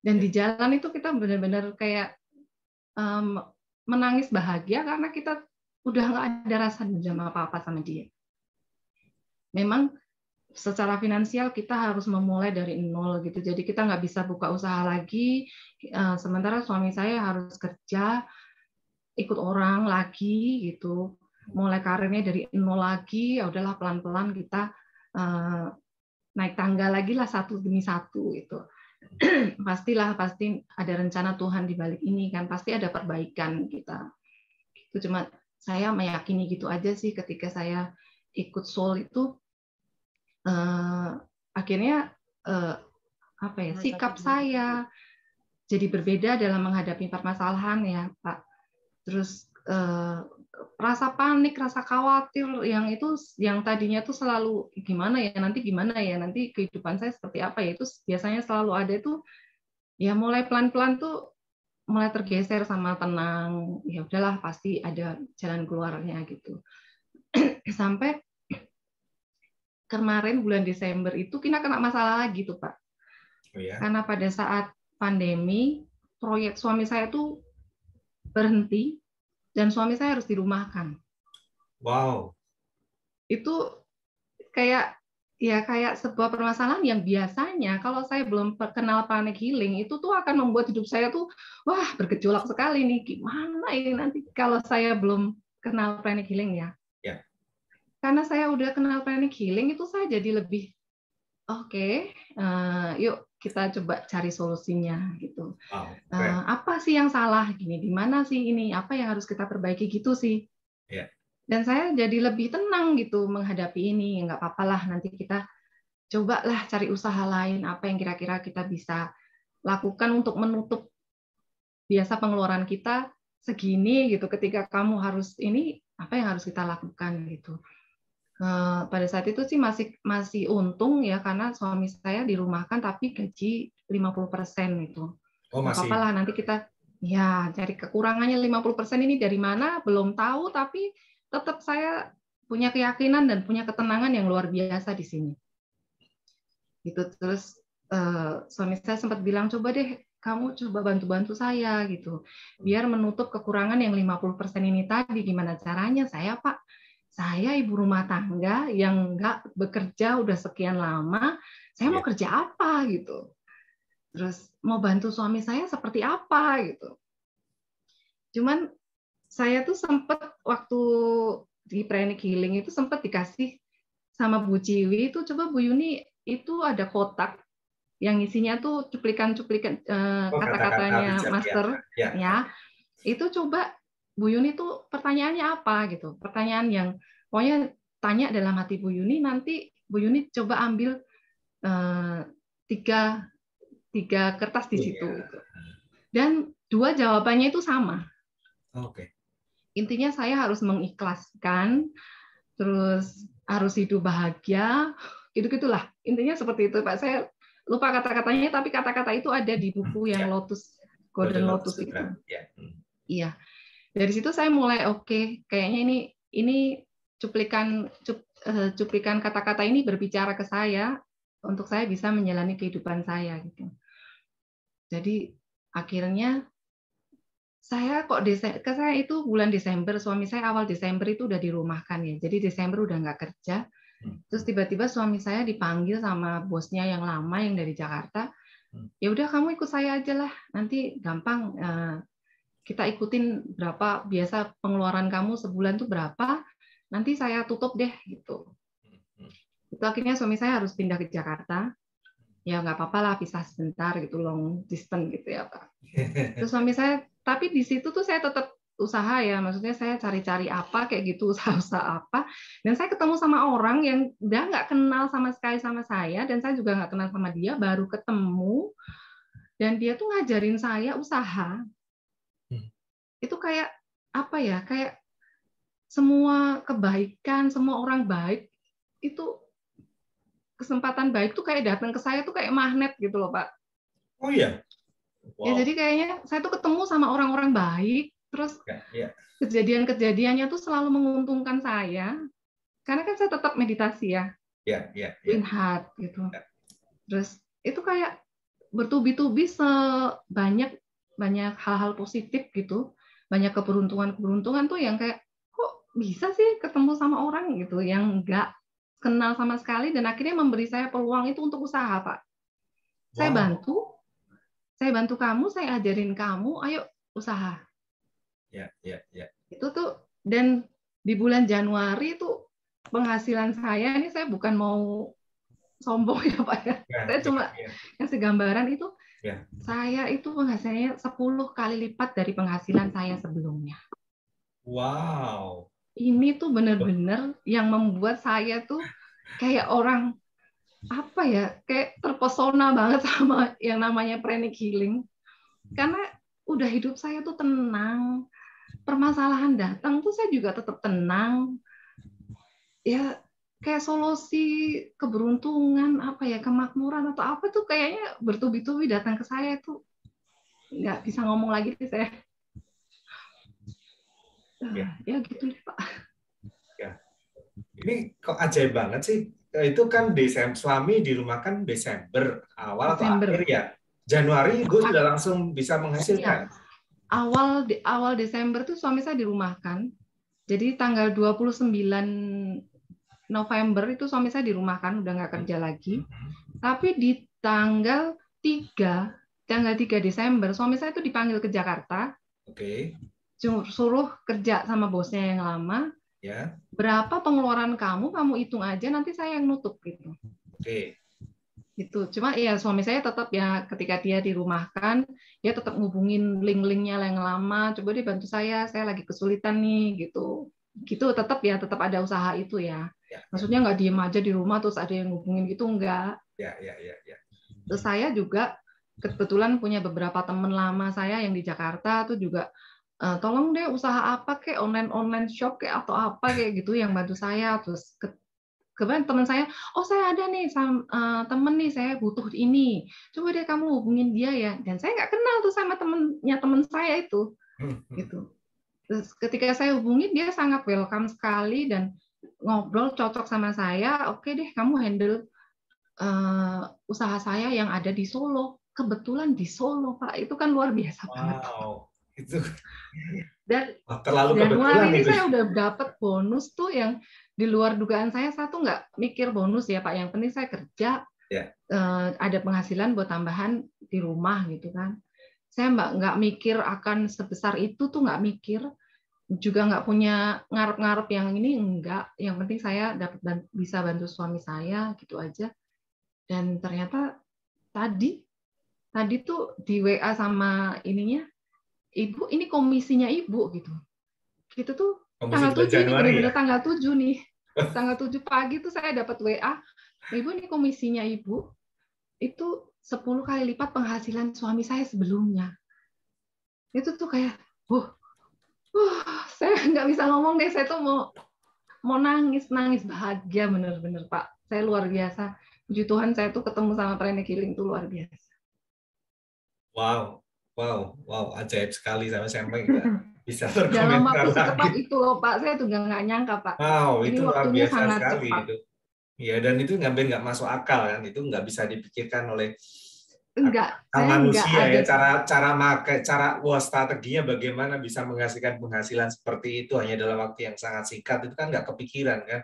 S2: Dan di jalan itu kita benar-benar kayak menangis bahagia karena kita udah nggak ada rasa dendam apa-apa sama dia. Memang secara finansial kita harus memulai dari nol gitu. Jadi kita nggak bisa buka usaha lagi. Sementara suami saya harus kerja, ikut orang lagi gitu. Mulai karirnya dari nol lagi. Ya udahlah pelan-pelan kita naik tangga lagi lah satu demi satu itu. Pasti ada rencana Tuhan di balik ini kan. Pasti ada perbaikan kita. Itu cuma saya meyakini gitu aja sih ketika saya ikut Soul itu. Akhirnya sikap saya jadi berbeda dalam menghadapi permasalahan ya Pak. Terus rasa panik, rasa khawatir yang tadinya tuh selalu gimana ya nanti kehidupan saya seperti apa ya, itu biasanya selalu ada itu ya, mulai pelan-pelan tuh mulai tergeser sama tenang, ya udahlah pasti ada jalan keluarnya gitu. Sampai kemarin bulan Desember itu kita kena masalah lagi tuh Pak.
S1: Oh, ya?
S2: Karena pada saat pandemi, proyek suami saya tuh berhenti dan suami saya harus dirumahkan.
S1: Wow.
S2: Itu kayak sebuah permasalahan yang biasanya kalau saya belum kenal panic healing itu tuh akan membuat hidup saya tuh wah bergejolak sekali nih, gimana ini nanti kalau saya belum kenal panic healing ya.
S1: Ya.
S2: Karena saya udah kenal panic healing itu saya jadi lebih oke, yuk kita coba cari solusinya gitu.
S1: Wow.
S2: Apa sih yang salah gini? Di mana sih ini? Apa yang harus kita perbaiki gitu sih?
S1: Ya.
S2: Dan saya jadi lebih tenang gitu menghadapi ini. Nggak apa-apalah, nanti kita cobalah cari usaha lain. Apa yang kira-kira kita bisa lakukan untuk menutup biasa pengeluaran kita segini gitu. Ketika kamu harus ini, apa yang harus kita lakukan gitu. Pada saat itu sih masih untung ya karena suami saya dirumahkan tapi gaji 50% itu.
S1: Oh,
S2: Nggak
S1: masih.
S2: apa-apa lah, nanti kita ya cari kekurangannya 50% ini dari mana belum tahu, tapi tetap saya punya keyakinan dan punya ketenangan yang luar biasa di sini. Gitu. Terus suami saya sempat bilang, coba deh kamu coba bantu-bantu saya gitu. Biar menutup kekurangan yang 50% ini tadi. Gimana caranya? Saya ibu rumah tangga yang nggak bekerja udah sekian lama, saya mau kerja apa gitu. Terus mau bantu suami saya seperti apa gitu. Cuman saya tuh sempat waktu di pranic healing itu sempat dikasih sama Bu Ciwi itu, coba Bu Yuni itu ada kotak yang isinya tuh cuplikan-cuplikan kata-katanya Master ya. Itu coba Bu Yuni tuh pertanyaannya apa gitu. Pertanyaan yang pokoknya tanya dalam hati Bu Yuni, nanti Bu Yuni coba ambil tiga kertas di situ. Gitu. Dan 2 jawabannya itu sama.
S1: Oke.
S2: Intinya saya harus mengikhlaskan, terus harus hidup bahagia, gitu-gitulah. Intinya seperti itu, Pak. Saya lupa kata-katanya, tapi kata-kata itu ada di buku yang Lotus, Golden Lotus itu. Iya. Dari situ saya mulai oke, kayaknya ini cuplikan kata-kata ini berbicara ke saya untuk saya bisa menjalani kehidupan saya gitu. Jadi akhirnya saya kok saya itu bulan Desember, suami saya awal Desember itu udah dirumahkan ya. Jadi Desember udah nggak kerja. Terus tiba-tiba suami saya dipanggil sama bosnya yang lama yang dari Jakarta. Ya udah kamu ikut saya aja lah. Nanti gampang kita ikutin berapa biasa pengeluaran kamu sebulan tuh berapa. Nanti saya tutup deh gitu. Itu akhirnya suami saya harus pindah ke Jakarta. Ya nggak apa-apa lah pisah sebentar gitu, long distance gitu ya Pak. Terus suami saya, tapi di situ tuh saya tetap usaha ya, maksudnya saya cari-cari apa kayak gitu, usaha-usaha apa, dan saya ketemu sama orang yang udah nggak kenal sama sekali sama saya, dan saya juga nggak kenal sama dia, baru ketemu, dan dia tuh ngajarin saya usaha. Itu kayak apa ya, kayak semua kebaikan, semua orang baik itu kesempatan baik tuh kayak datang ke saya tuh kayak magnet gitu loh Pak.
S1: Oh iya. Wow.
S2: Ya jadi kayaknya saya tuh ketemu sama orang-orang baik, terus kejadian-kejadiannya tuh selalu menguntungkan saya, karena kan saya tetap meditasi ya, Twin Heart gitu. Terus itu kayak bertubi-tubi sebanyak hal-hal positif gitu, banyak keberuntungan tuh yang kayak kok bisa sih ketemu sama orang gitu yang nggak kenal sama sekali, dan akhirnya memberi saya peluang itu untuk usaha Pak. Saya bantu kamu, saya ajarin kamu, ayo usaha. Itu tuh, dan di bulan Januari itu penghasilan saya, ini saya bukan mau sombong ya Pak ya. Saya cuma kasih gambaran itu, saya itu penghasilannya 10 kali lipat dari penghasilan saya sebelumnya.
S1: Wow.
S2: Ini tuh benar-benar yang membuat saya tuh kayak orang apa ya, kayak terpesona banget sama yang namanya pranic healing, karena udah hidup saya tuh tenang, permasalahan datang tuh saya juga tetap tenang ya, kayak solusi keberuntungan apa ya, kemakmuran atau apa tuh kayaknya bertubi-tubi datang ke saya tuh, nggak bisa ngomong lagi sih saya. Ya gitu deh Pak.
S1: Ini kok ajaib banget sih. Itu kan Desember, suami dirumahkan Desember awal atau akhir ya. Januari Ibu sudah langsung bisa menghasilkan.
S2: Ya. Awal Desember tuh suami saya dirumahkan. Jadi tanggal 29 November itu suami saya dirumahkan, udah nggak kerja lagi. Tapi di tanggal 3 Desember suami saya itu dipanggil ke Jakarta.
S1: Oke.
S2: Suruh kerja sama bosnya yang lama.
S1: Ya.
S2: Berapa pengeluaran kamu hitung aja, nanti saya yang nutup gitu.
S1: Oke.
S2: Gitu. Cuma ya suami saya tetap ya, ketika dia dirumahkan, dia tetap ngubungin link-linknya yang lama. Coba dia bantu saya lagi kesulitan nih gitu. Gitu tetap ada usaha itu ya. Maksudnya nggak diem aja di rumah terus ada yang ngubungin gitu, enggak.
S1: Ya.
S2: Terus saya juga kebetulan punya beberapa teman lama saya yang di Jakarta tuh juga, tolong deh usaha apa kayak online shop kayak atau apa kayak gitu yang bantu saya. Terus kemudian teman saya, oh saya ada nih temen nih, saya butuh ini, coba deh kamu hubungin dia ya. Dan saya nggak kenal tuh sama temen saya itu gitu. Terus ketika saya hubungin, dia sangat welcome sekali dan ngobrol cocok sama saya. Oke deh, kamu handle usaha saya yang ada di Solo. Kebetulan di Solo Pak, itu kan luar biasa banget.
S1: Itu
S2: dan
S1: terlalu
S2: Januari ini
S1: itu.
S2: saya udah dapat bonus tuh yang di luar dugaan saya tuh nggak mikir bonus ya Pak, yang penting saya kerja, ada penghasilan buat tambahan di rumah gitu kan. Saya nggak mikir akan sebesar itu tuh, nggak mikir, juga nggak punya ngarep-ngarep yang ini, enggak, yang penting saya dapat bisa bantu suami saya gitu aja. Dan ternyata tadi tuh di WA sama ininya, Ibu, ini komisinya Ibu gitu. Gitu tuh tanggal 7 ini benar-benar ya? Tanggal 7 nih. Tanggal 7 pagi tuh saya dapat WA, Ibu ini komisinya Ibu. Itu 10 kali lipat penghasilan suami saya sebelumnya. Itu tuh kayak, saya nggak bisa ngomong deh, saya tuh mau nangis bahagia bener-bener Pak. Saya luar biasa. Puji Tuhan saya tuh ketemu sama pranic healing tuh luar biasa.
S1: Wow, ajaib sekali, sampai nggak bisa berkomentar
S2: dalam waktu
S1: lagi.
S2: Secepat itu loh Pak, saya juga nggak nyangka Pak.
S1: Wow,
S2: ini
S1: itu luar biasa
S2: sangat
S1: sekali
S2: cepat.
S1: itu. Ya, dan itu nggak masuk akal kan, itu nggak bisa dipikirkan oleh
S2: saya enggak
S1: manusia
S2: ada.
S1: ya, wah, strateginya bagaimana bisa menghasilkan penghasilan seperti itu hanya dalam waktu yang sangat singkat, itu kan nggak kepikiran kan?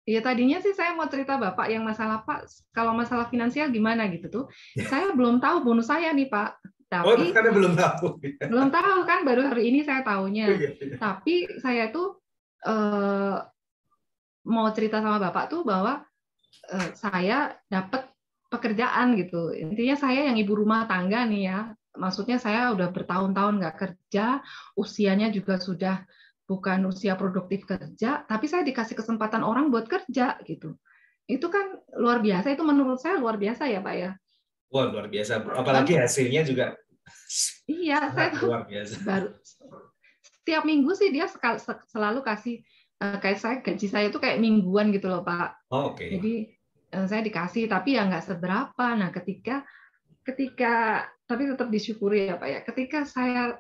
S2: Ya tadinya sih saya mau cerita Bapak yang masalah Pak, kalau masalah finansial gimana gitu tuh. Saya belum tahu bonus saya nih Pak.
S1: Oh,
S2: Tapi
S1: karena belum tahu.
S2: belum tahu kan, baru hari ini saya
S1: Oh,
S2: tahunya.
S1: iya, iya.
S2: Tapi saya tuh mau cerita sama Bapak tuh bahwa saya dapat pekerjaan gitu. Intinya saya yang ibu rumah tangga nih ya. Maksudnya saya udah bertahun-tahun nggak kerja, usianya juga sudah bukan usia produktif kerja, tapi saya dikasih kesempatan orang buat kerja gitu. Itu kan luar biasa, itu menurut saya luar biasa ya Pak ya.
S1: Wah, luar biasa.
S2: Kan
S1: Apalagi hasilnya juga
S2: iya, saya
S1: sangat
S2: tuh
S1: luar biasa.
S2: baru setiap minggu sih dia selalu kasih kayak saya gaji saya itu kayak mingguan gitu loh Pak.
S1: Oh, oke.
S2: Jadi saya dikasih tapi ya nggak seberapa. Nah, ketika tapi tetap disyukuri ya Pak ya. Ketika saya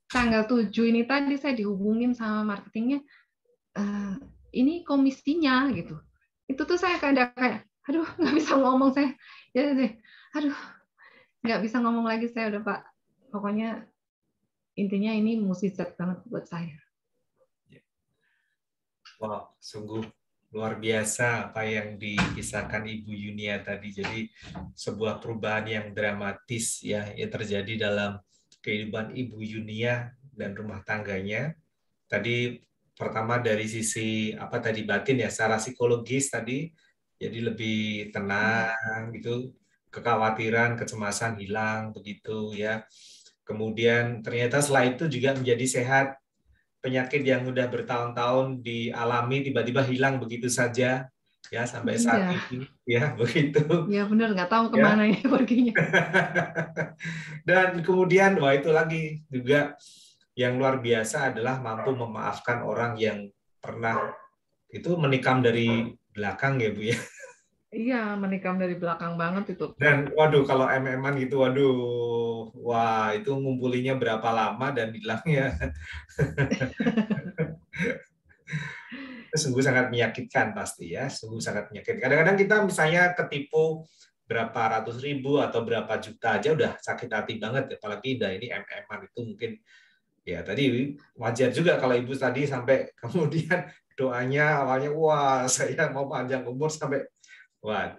S2: tanggal 7 ini tadi saya dihubungin sama marketingnya, ini komisinya gitu. Itu tuh saya kayak aduh nggak bisa ngomong saya. Ya deh. Aduh, nggak bisa ngomong lagi saya udah Pak. Pokoknya intinya ini mukjizat banget buat saya.
S1: Wow, sungguh luar biasa apa yang dikisahkan Ibu Yunia tadi. Jadi sebuah perubahan yang dramatis ya yang terjadi dalam kehidupan Ibu Yunia dan rumah tangganya. Tadi pertama dari sisi apa tadi batin ya, secara psikologis tadi, jadi lebih tenang gitu, kekhawatiran, kecemasan hilang begitu ya. Kemudian ternyata setelah itu juga menjadi sehat, penyakit yang udah bertahun-tahun dialami tiba-tiba hilang begitu saja ya sampai saat
S2: Iya,
S1: ini ya begitu
S2: ya benar nggak tahu
S1: ya.
S2: kemana ya perginya.
S1: Dan kemudian wah itu lagi juga yang luar biasa adalah mampu memaafkan orang yang pernah itu menikam dari belakang ya Bu ya.
S2: Iya, menikam dari belakang banget itu, Pak.
S1: Dan waduh kalau MM-an gitu waduh wah itu ngumpulinya berapa lama dan hilangnya sungguh sangat menyakitkan pasti ya, sungguh sangat menyakitkan. Kadang-kadang kita misalnya ketipu berapa ratus ribu atau berapa juta aja udah sakit hati banget, apalagi udah ini MM-an itu mungkin ya tadi wajar juga kalau ibu tadi sampai kemudian doanya awalnya wah saya mau panjang umur sampai wah,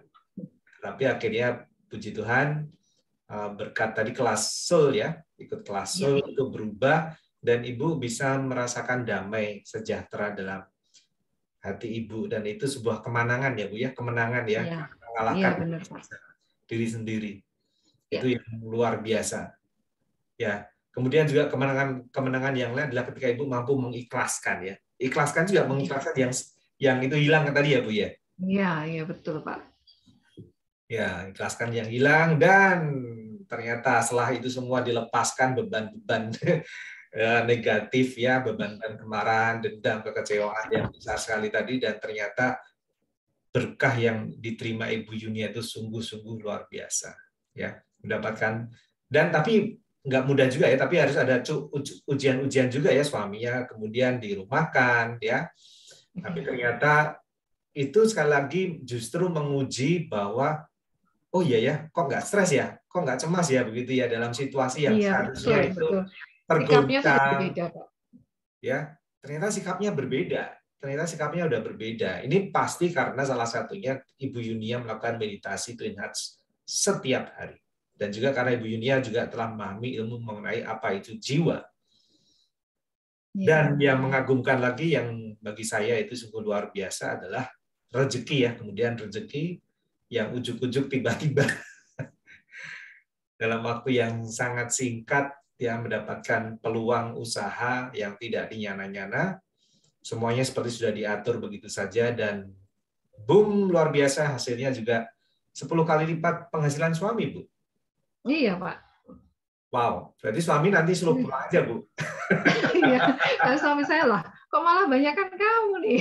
S1: tapi akhirnya puji Tuhan berkat tadi kelas SEL ya, ikut kelas
S2: Iya,
S1: SEL itu berubah dan ibu bisa merasakan damai sejahtera dalam hati ibu dan itu sebuah kemenangan ya Bu ya, kemenangan ya,
S2: iya, iya
S1: mengalahkan
S2: benar, Pak.
S1: diri sendiri. Itu
S2: Ya,
S1: yang luar biasa. Ya. Kemudian juga kemenangan yang lain adalah ketika ibu mampu mengikhlaskan ya. Ikhlaskan juga mengikhlaskan yang itu hilang tadi ya Bu ya.
S2: iya, iya betul, Pak.
S1: Ya, ikhlaskan yang hilang dan ternyata setelah itu semua dilepaskan beban-beban negatif ya, beban-beban kemarahan, dendam, kekecewaan yang besar sekali tadi dan ternyata berkah yang diterima Ibu Yunia itu sungguh-sungguh luar biasa ya, mendapatkan dan tapi nggak mudah juga ya, tapi harus ada ujian-ujian juga ya, suaminya kemudian dirumahkan ya, tapi ternyata itu sekali lagi justru menguji bahwa oh iya ya, kok nggak stres ya, kok nggak cemas ya begitu ya dalam situasi yang
S2: Iya,
S1: seharusnya
S2: betul,
S1: itu
S2: betul. Sikapnya sudah
S1: tergoncang
S2: berbeda, Pak.
S1: ya, ternyata sikapnya berbeda. Ternyata sikapnya udah berbeda. Ini pasti karena salah satunya Ibu Yunia melakukan meditasi Twin Hearts setiap hari. Dan juga karena Ibu Yunia juga telah memahami ilmu mengenai apa itu jiwa.
S2: Iya,
S1: Dan yang mengagumkan lagi yang bagi saya itu sungguh luar biasa adalah rezeki ya. Kemudian rezeki yang ujuk-ujuk tiba-tiba dalam waktu yang sangat singkat dia mendapatkan peluang usaha yang tidak dinyana-nyana. Semuanya seperti sudah diatur begitu saja dan boom, luar biasa hasilnya juga 10 kali lipat penghasilan suami, Bu.
S2: iya, Pak.
S1: Wow, berarti suami nanti suruh pulang aja, Bu.
S2: Iya, kalau suami saya lah, kok malah banyak kan kamu nih.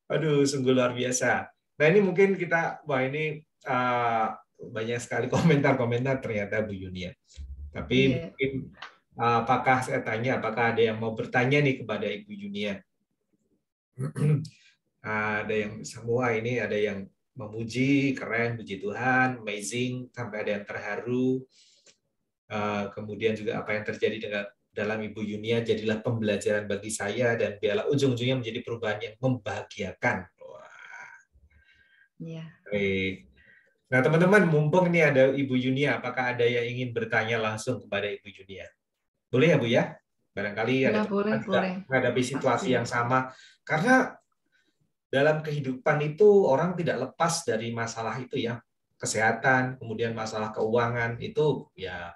S1: Aduh, sungguh luar biasa. Nah, ini mungkin kita, wah ini banyak sekali komentar-komentar ternyata Bu Yunia. Tapi
S2: Iya.
S1: mungkin apakah saya tanya, apakah ada yang mau bertanya nih kepada Ibu Yunia? Ada yang semua ini, ada yang memuji, keren, puji Tuhan, amazing, sampai ada yang terharu. Kemudian juga apa yang terjadi dengan dalam Ibu Yunia jadilah pembelajaran bagi saya dan biarlah ujung-ujungnya menjadi perubahan yang membahagiakan. Wah,
S2: Iya.
S1: baik. Nah, teman-teman, mumpung ini ada Ibu Yunia, apakah ada yang ingin bertanya langsung kepada Ibu Yunia? Boleh ya, Bu ya? Barangkali
S2: Ya,
S1: ada
S2: boleh,
S1: teman-teman juga
S2: boleh.
S1: menghadapi
S2: Pasti.
S1: situasi yang sama. Karena dalam kehidupan itu orang tidak lepas dari masalah itu ya. Kesehatan, kemudian masalah keuangan, itu ya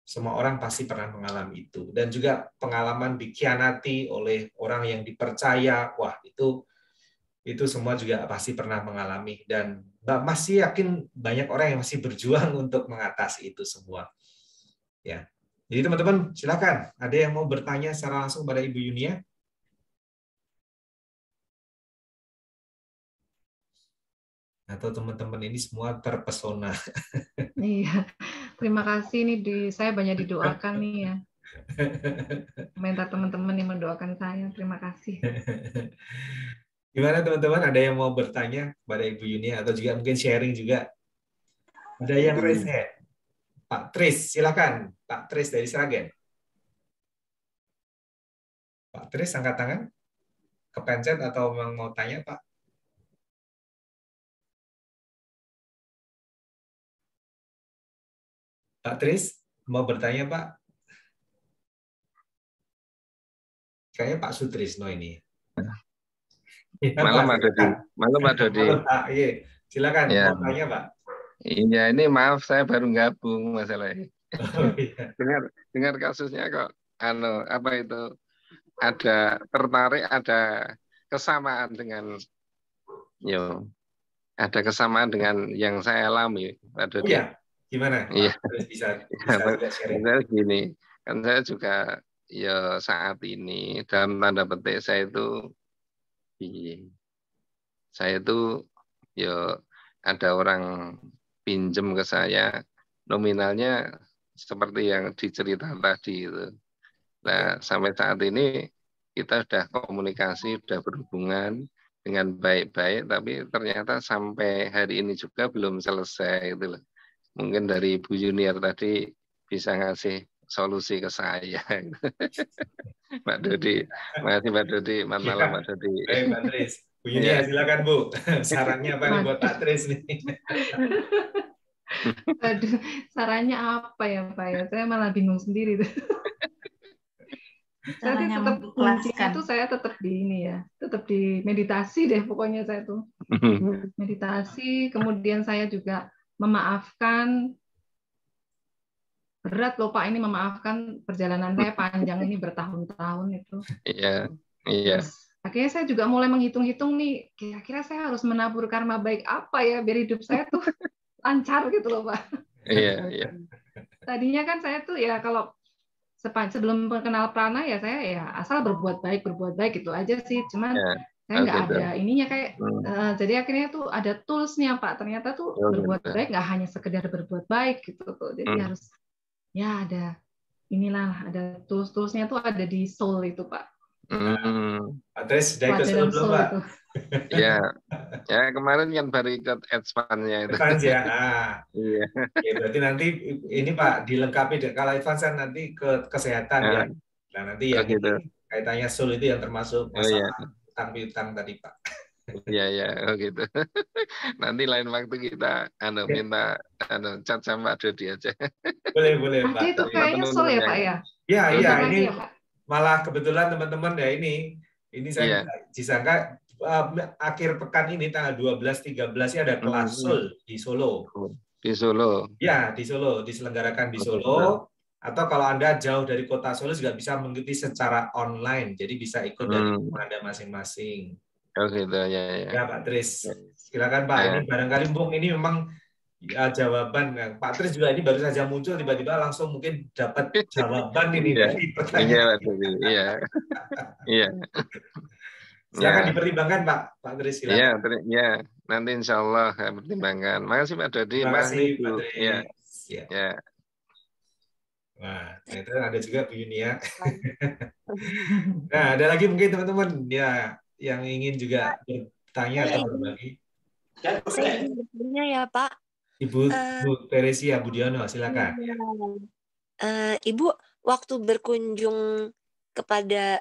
S1: semua orang pasti pernah mengalami itu. Dan juga pengalaman dikhianati oleh orang yang dipercaya, wah itu semua juga pasti pernah mengalami. Dan masih yakin banyak orang yang masih berjuang untuk mengatasi itu semua. Ya. Jadi teman-teman silakan, ada yang mau bertanya secara langsung pada Ibu Yunia? Atau teman-teman ini semua terpesona?
S2: Iya, terima kasih nih saya banyak didoakan nih ya. Minta teman-teman yang mendoakan saya. Terima kasih.
S1: Gimana teman-teman? Ada yang mau bertanya kepada Ibu Yunia atau juga mungkin sharing juga? Ada yang raise hand? Pak Tris, silakan. Pak Tris dari Sragen. Pak Tris angkat tangan. Kepencet atau memang mau tanya, Pak? Pak Tris, mau bertanya, Pak? Kayaknya Pak Sutrisno ini. Ya, Pak,
S3: Malam Pak Dodi.
S1: silakan.
S3: Malam Pak Dodi.
S1: Halo, Pak. Iya, silakan.
S3: Ya,
S1: Mau tanya, Pak?
S3: iya ini maaf saya baru gabung masalahnya.
S1: Oh, iya.
S3: Dengar kasusnya kok apa itu ada tertarik, ada kesamaan dengan ada kesamaan dengan yang saya alami Pak
S1: Oh
S3: Dodi.
S1: ya, gimana, Pak?
S3: Iya.
S1: Terus bisa
S3: Ya,
S1: juga sharing.
S3: saya gini, kan saya juga saat ini dalam tanda petik saya itu ada orang pinjem ke saya nominalnya seperti yang dicerita tadi itu. Nah, sampai saat ini kita sudah komunikasi, sudah berhubungan dengan baik-baik, tapi ternyata sampai hari ini juga belum selesai itu loh. Mungkin dari Bu Junior tadi bisa ngasih solusi ke saya. Pak Dodi, makasih Pak Dodi, selamat malam Pak Dodi.
S1: Baik, Pak Tris. Bu Yunia, silakan Bu. Sarannya apa nih buat Pak Tris nih?
S2: Aduh, sarannya apa ya, Pak ya? Saya malah bingung sendiri tuh. Saya sih tetap kuncinya tuh saya tetap di ini ya, tetap di meditasi deh pokoknya saya tuh. Meditasi, kemudian saya juga memaafkan. Berat loh Pak ini memaafkan, perjalanan saya panjang ini bertahun-tahun itu.
S3: Iya, iya.
S2: Terus akhirnya saya juga mulai menghitung-hitung nih, kira-kira saya harus menabur karma baik apa ya biar hidup saya tuh lancar gitu loh Pak.
S3: Iya, iya.
S2: Tadinya kan saya tuh ya kalau sebelum kenal prana ya saya ya asal berbuat baik gitu aja sih. Cuman
S3: Ya,
S2: saya nggak
S3: gitu.
S2: ada ininya kayak jadi akhirnya tuh ada toolsnya Pak. Ternyata tuh berbuat
S3: Gitu.
S2: baik nggak hanya sekedar berbuat baik gitu tuh. Jadi harus ya ada inilah ada tools-toolsnya tuh ada di soul itu Pak.
S1: Pak Tris sudah ikut soul belum Pak?
S3: Ya, ya kemarin kan baru ikut advance-nya itu.
S1: Advance ya.
S3: Iya.
S1: Ya, berarti nanti ini Pak dilengkapi kalau advance kan nanti ke kesehatan ya. Nah nanti yang
S3: gitu.
S1: ini kaitannya soul itu yang termasuk masalah utang piutang tadi Pak.
S3: Iya, gitu. Nanti lain waktu kita minta chat sama Pak Dodi aja.
S1: Boleh Pak.
S2: Itu kayaknya soul ya Pak ya?
S1: Iya, ini malah kebetulan teman-teman ya ini saya disangka akhir pekan ini tanggal 12-13 ya ada kelas soul di Solo.
S3: Di Solo.
S1: Ya, di Solo, diselenggarakan di Solo. Atau kalau Anda jauh dari kota Solo juga bisa mengikuti secara online. Jadi bisa ikut dari rumah Anda masing-masing.
S3: Oh gitu ya.
S1: Ya Pak Tris, silakan Pak. Ini barangkali Bung ini memang jawaban. Pak Tris juga ini baru saja muncul tiba-tiba langsung mungkin dapat jawaban ini dari pertanyaan.
S3: Iya.
S1: Silakan dipertimbangkan Pak Tris.
S3: Iya, nanti insya Allah saya pertimbangkan. Makasih Pak Dodi.
S1: Terima kasih Pak Tris.
S3: Ya.
S1: Nah, itu ada juga Bu Yunia. Nah, ada lagi mungkin teman-teman. Ya, yang ingin juga bertanya atau berbagi?
S4: Saya ingin bertanya ya Pak.
S1: Ibu Teresia Budiono, silakan.
S4: Ibu waktu berkunjung kepada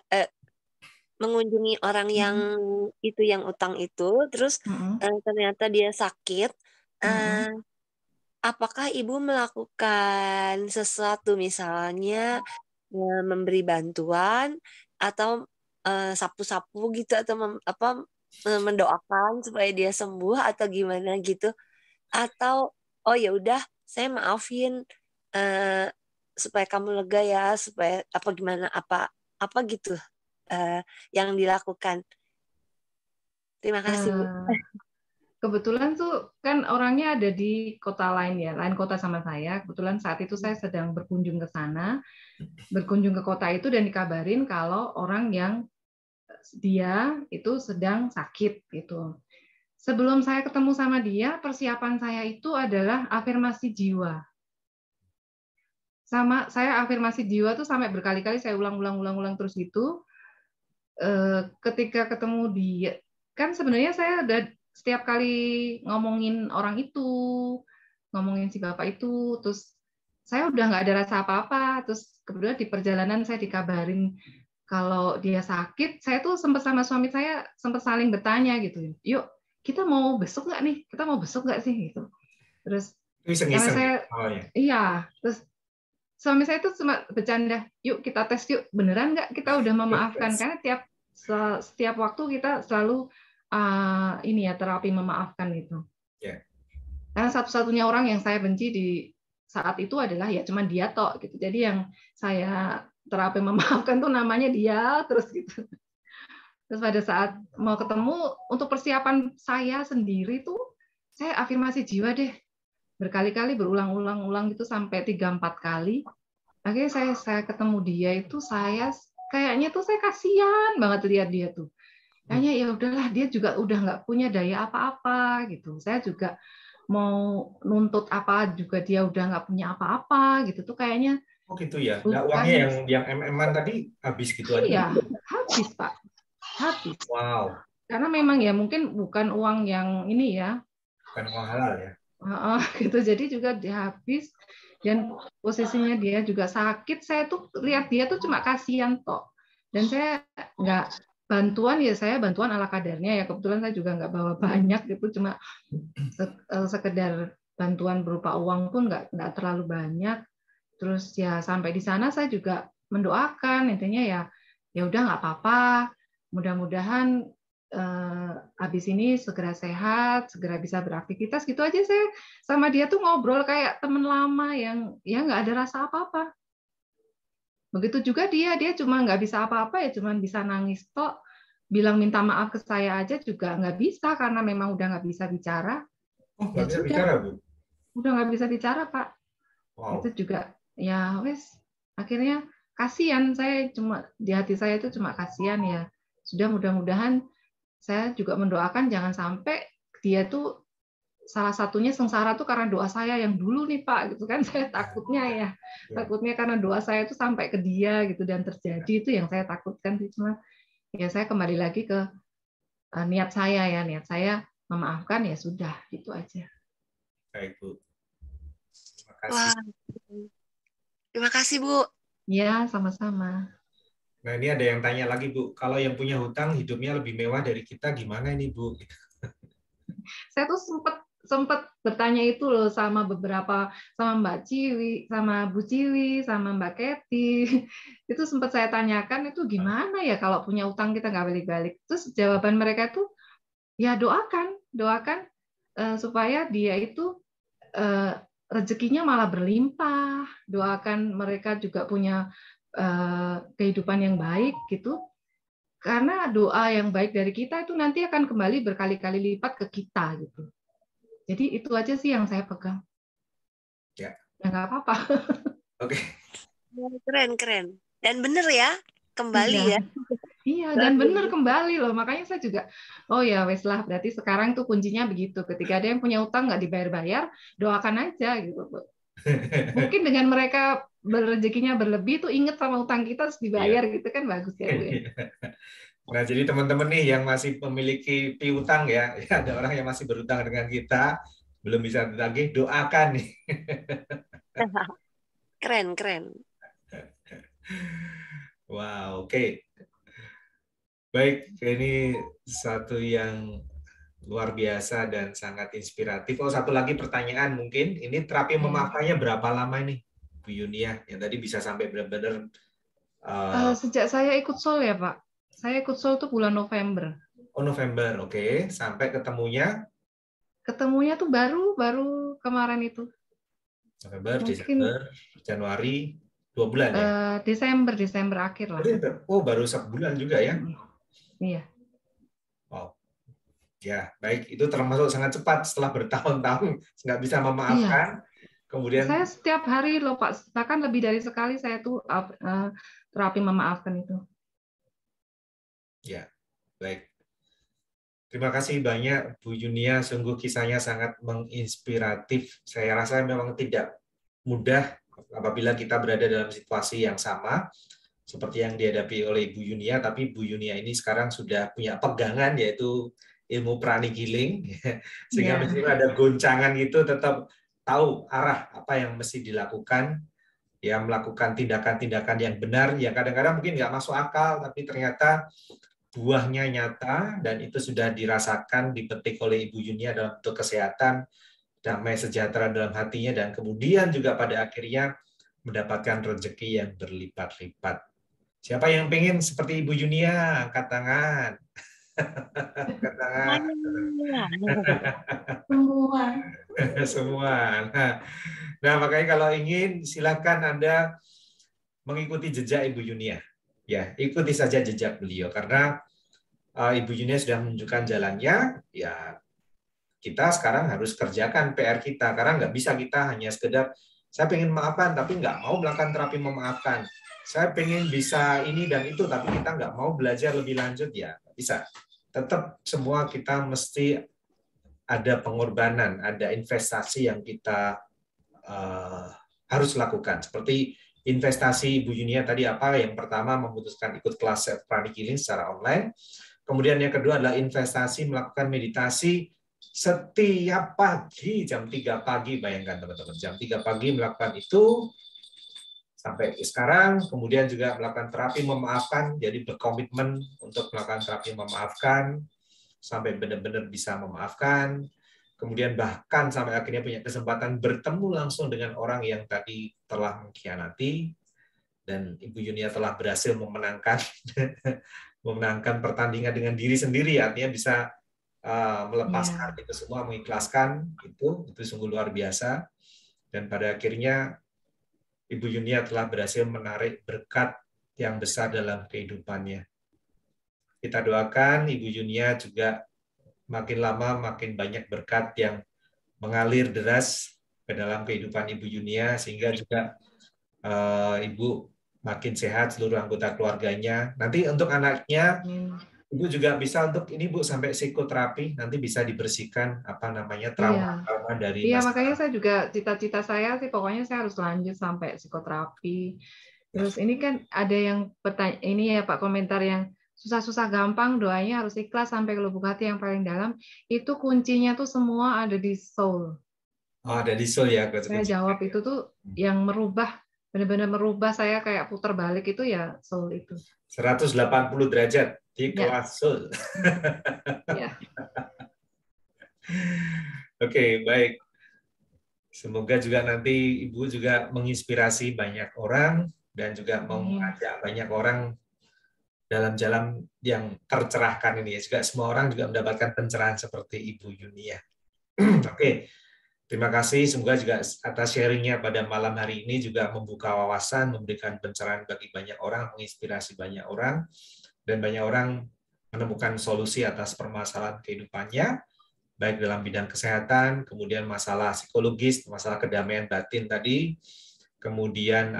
S4: mengunjungi orang yang itu yang utang itu, terus ternyata dia sakit. Apakah Ibu melakukan sesuatu misalnya memberi bantuan atau sapu-sapu gitu atau mendoakan supaya dia sembuh atau gimana gitu? Atau oh ya udah saya maafin supaya kamu lega ya, supaya apa gimana apa gitu yang dilakukan. Terima kasih Bu.
S2: Kebetulan tuh kan orangnya ada di kota lain ya, lain kota sama saya. Kebetulan saat itu saya sedang berkunjung ke sana, berkunjung ke kota itu dan dikabarin kalau orang yang dia itu sedang sakit gitu. Sebelum saya ketemu sama dia, persiapan saya itu adalah afirmasi jiwa. Sama saya afirmasi jiwa tuh sampai berkali-kali saya ulang terus gitu. Ketika ketemu dia, kan sebenarnya saya udah setiap kali ngomongin orang itu, ngomongin si bapak itu, terus saya udah nggak ada rasa apa-apa. Terus kemudian di perjalanan saya dikabarin kalau dia sakit, saya tuh sempat sama suami saya sempat saling bertanya gitu, yuk kita mau besok nggak nih? Kita mau besok nggak sih gitu? Terus
S1: saya,
S2: iya, terus suami saya tuh cuma bercanda, yuk kita tes yuk, beneran nggak kita udah memaafkan? Karena setiap waktu kita selalu terapi memaafkan gitu. Karena satu-satunya orang yang saya benci di saat itu adalah ya cuman dia tok gitu. Jadi yang saya terapi memaafkan tuh namanya dia terus gitu. Terus pada saat mau ketemu untuk persiapan saya sendiri tuh saya afirmasi jiwa deh. Berkali-kali berulang-ulang gitu sampai 3-4 kali. Akhirnya saya ketemu dia itu saya kayaknya tuh saya kasihan banget lihat dia tuh. Kayaknya ya udahlah dia juga udah nggak punya daya apa-apa gitu. Saya juga mau nuntut apa juga dia udah nggak punya apa-apa gitu tuh kayaknya.
S1: Oh gitu ya. Nah, uangnya yang MM-an tadi habis gitu aja.
S2: Iya, habis Pak. Habis.
S1: Wow.
S2: Karena memang ya mungkin bukan uang yang ini ya.
S1: Bukan uang halal ya.
S2: Gitu. Jadi juga dia habis dan posisinya dia juga sakit. Saya tuh lihat dia tuh cuma kasihan toh. Dan saya nggak bantuan ya saya bantuan ala kadarnya ya, kebetulan saya juga nggak bawa banyak gitu, cuma sekedar bantuan berupa uang pun nggak terlalu banyak. Terus ya sampai di sana saya juga mendoakan intinya ya udah nggak apa-apa, mudah-mudahan habis ini segera sehat, segera bisa beraktivitas gitu aja. Saya sama dia tuh ngobrol kayak teman lama yang ya nggak ada rasa apa-apa. Begitu juga dia cuma nggak bisa apa-apa ya, cuma bisa nangis tok, bilang minta maaf ke saya aja juga nggak bisa karena memang udah nggak bisa bicara.
S1: Oh nggak bisa bicara Bu?
S2: Udah nggak bisa bicara Pak. Wow. Itu juga ya wes akhirnya kasihan saya, cuma di hati saya itu cuma kasihan ya. Sudah mudah-mudahan saya juga mendoakan jangan sampai dia tuh salah satunya sengsara tuh karena doa saya yang dulu nih Pak gitu kan. Saya takutnya takutnya karena doa saya itu sampai ke dia gitu dan terjadi, itu yang saya takutkan sih. Cuma ya saya kembali lagi ke niat saya memaafkan ya sudah gitu aja.
S1: Baik Bu, terima kasih.
S4: Wah. Terima kasih Bu.
S2: Ya sama-sama.
S1: Nah ini ada yang tanya lagi Bu, kalau yang punya hutang hidupnya lebih mewah dari kita gimana ini Bu?
S2: Saya tuh sempat bertanya itu loh sama Mbak Ciwi, sama Bu Ciwi, sama Mbak Kety. Itu sempat saya tanyakan itu gimana ya kalau punya utang kita nggak balik-balik. Terus jawaban mereka tuh ya doakan supaya dia itu rezekinya malah berlimpah. Doakan mereka juga punya kehidupan yang baik gitu. Karena doa yang baik dari kita itu nanti akan kembali berkali-kali lipat ke kita gitu. Jadi itu aja sih yang saya pegang.
S1: Ya.
S2: Nggak apa-apa.
S1: Oke.
S4: Keren. Dan bener ya, kembali ya.
S2: Iya, dan bener kembali loh. Makanya saya juga, oh ya wes lah, berarti sekarang tuh kuncinya begitu. Ketika ada yang punya utang nggak dibayar-bayar, doakan aja gitu. Mungkin dengan mereka rezekinya berlebih tuh inget sama utang kita harus dibayar gitu kan, bagus ya Bu.
S1: Nah, jadi teman-teman nih yang masih memiliki piutang ya, ya ada orang yang masih berutang dengan kita, belum bisa ditagih, doakan nih.
S4: Keren, keren.
S1: Wow, oke. Baik, ini satu yang luar biasa dan sangat inspiratif. Oh, satu lagi pertanyaan mungkin, ini terapi memaafkannya berapa lama ini, Bu Yunia? Yang tadi bisa sampai benar-benar
S2: Sejak saya ikut Soul ya Pak, saya ikut Soul tuh bulan November.
S1: oh November, oke. Sampai ketemunya
S2: Ketemunya tuh baru kemarin itu.
S1: November,
S2: Mungkin
S1: Desember, Januari, 2 bulan ya?
S2: Desember akhir lah.
S1: Oh, baru sebulan juga ya?
S2: Iya.
S1: Wow. Ya, baik. Itu termasuk sangat cepat setelah bertahun-tahun nggak bisa memaafkan.
S2: Iya.
S1: Kemudian
S2: Saya setiap hari loh Pak, bahkan lebih dari sekali saya tuh terapi memaafkan itu.
S1: ya, baik. Terima kasih banyak Bu Yunia, sungguh kisahnya sangat menginspiratif. Saya rasa memang tidak mudah apabila kita berada dalam situasi yang sama seperti yang dihadapi oleh Ibu Yunia, tapi Bu Yunia ini sekarang sudah punya pegangan yaitu ilmu pranic healing, sehingga meskipun ada goncangan itu tetap tahu arah apa yang mesti dilakukan, ya melakukan tindakan-tindakan yang benar, yang kadang-kadang mungkin nggak masuk akal, tapi ternyata buahnya nyata dan itu sudah dirasakan, dipetik oleh Ibu Yunia dalam bentuk kesehatan, damai sejahtera dalam hatinya, dan kemudian juga pada akhirnya mendapatkan rezeki yang berlipat-lipat. Siapa yang pengen seperti Ibu Yunia? Angkat tangan. Angkat tangan.
S2: Semua.
S1: Semua. Nah, makanya kalau ingin, silakan Anda mengikuti jejak Ibu Yunia. Ya, ikuti saja jejak beliau. Karena Ibu Yunia sudah menunjukkan jalannya, ya kita sekarang harus kerjakan PR kita. Karena nggak bisa kita hanya sekedar, saya pengen maafkan, tapi nggak mau melakukan terapi memaafkan. Saya pengen bisa ini dan itu, tapi kita nggak mau belajar lebih lanjut, ya nggak bisa. Tetap semua kita mesti ada pengorbanan, ada investasi yang kita harus lakukan. Seperti investasi Ibu Yunia tadi apa? Yang pertama memutuskan ikut kelas self pranic healing secara online. Kemudian yang kedua adalah investasi melakukan meditasi setiap pagi jam 3 pagi, bayangkan teman-teman, jam 3 pagi melakukan itu sampai sekarang. Kemudian juga melakukan terapi memaafkan, jadi berkomitmen untuk melakukan terapi memaafkan sampai benar-benar bisa memaafkan. Kemudian bahkan sampai akhirnya punya kesempatan bertemu langsung dengan orang yang tadi telah mengkhianati, dan Ibu Yunia telah berhasil memenangkan pertandingan dengan diri sendiri, artinya bisa melepaskan itu semua, mengikhlaskan itu sungguh luar biasa. Dan pada akhirnya Ibu Yunia telah berhasil menarik berkat yang besar dalam kehidupannya. Kita doakan Ibu Yunia juga makin lama makin banyak berkat yang mengalir deras ke dalam kehidupan Ibu Yunia, sehingga juga Ibu makin sehat, seluruh anggota keluarganya. Nanti untuk anaknya, Ibu juga bisa untuk ini Bu, sampai psikoterapi, nanti bisa dibersihkan trauma-trauma dari
S2: Iya,
S1: masa.
S2: makanya saya juga cita-cita saya sih pokoknya saya harus lanjut sampai psikoterapi. Terus ini kan ada yang bertanya, ini ya Pak, komentar yang susah-susah gampang, doanya harus ikhlas sampai ke lubuk hati yang paling dalam. Itu kuncinya tuh semua ada di soul.
S1: Oh, ada di soul ya.
S2: Saya jawab itu tuh yang merubah, benar-benar merubah saya kayak putar balik itu ya soul itu.
S1: 180 derajat di kelas soul.
S2: Ya.
S1: Oke, baik. Semoga juga nanti Ibu juga menginspirasi banyak orang dan juga mengajak banyak orang dalam jalan yang tercerahkan ini. Juga semua orang juga mendapatkan pencerahan seperti Ibu Yunia. Oke, terima kasih. Semoga juga atas sharingnya pada malam hari ini juga membuka wawasan, memberikan pencerahan bagi banyak orang, menginspirasi banyak orang, dan banyak orang menemukan solusi atas permasalahan kehidupannya, baik dalam bidang kesehatan, kemudian masalah psikologis, masalah kedamaian batin tadi, kemudian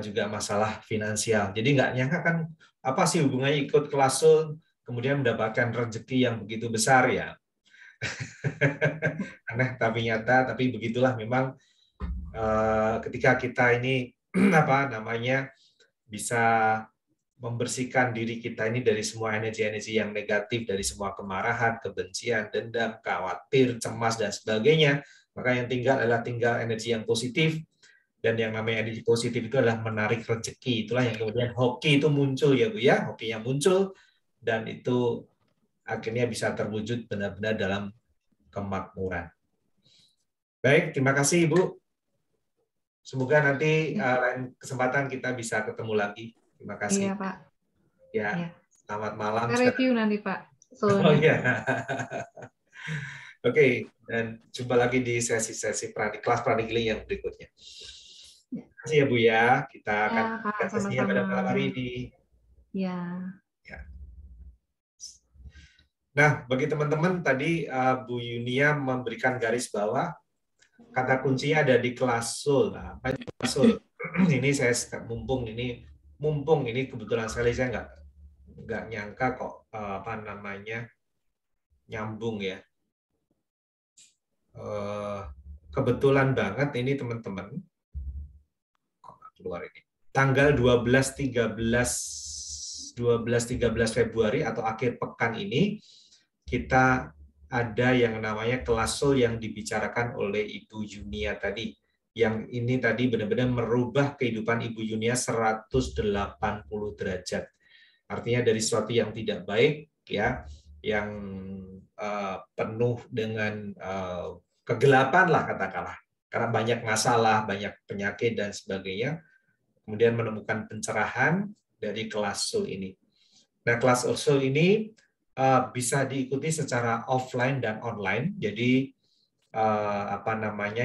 S1: juga masalah finansial. Jadi nggak nyangka kan apa sih hubungannya ikut kelas soul kemudian mendapatkan rezeki yang begitu besar ya. Aneh tapi nyata, tapi begitulah memang ketika kita ini bisa membersihkan diri kita ini dari semua energi-energi yang negatif, dari semua kemarahan, kebencian, dendam, khawatir, cemas, dan sebagainya. Maka yang tinggal adalah energi yang positif, dan yang namanya energi positif itu adalah menarik rezeki. Itulah yang kemudian hoki itu muncul ya Bu ya, hoki yang muncul, dan itu akhirnya bisa terwujud benar-benar dalam kemakmuran. Baik, terima kasih Ibu. Semoga nanti lain kesempatan kita bisa ketemu lagi. Terima kasih.
S2: Iya, Pak.
S1: Ya,
S2: Iya.
S1: selamat malam.
S2: Kita review nanti, Pak.
S1: Oh iya. Oke, dan jumpa lagi di sesi-sesi kelas pranik healing yang berikutnya. Terima kasih ya Bu ya. Kita akan
S2: Pak,
S1: sesinya pada malam hari ini.
S2: Ya.
S1: Nah, bagi teman-teman tadi Bu Yunia memberikan garis bawah, kata kuncinya ada di klasul. Nah, apa itu klasul? Ini saya mumpung ini kebetulan sekali saya nggak nyangka kok nyambung ya. Kebetulan banget ini teman-teman. Keluar ini. Tanggal 12-13 Februari atau akhir pekan ini kita ada yang namanya klasul yang dibicarakan oleh Ibu Yunia tadi. Yang ini tadi benar-benar merubah kehidupan Ibu Yunia 180 derajat. Artinya dari sesuatu yang tidak baik, ya, yang penuh dengan kegelapan lah katakanlah. Karena banyak masalah, banyak penyakit dan sebagainya. Kemudian menemukan pencerahan dari klasul ini. Nah, klasul ini bisa diikuti secara offline dan online. Jadi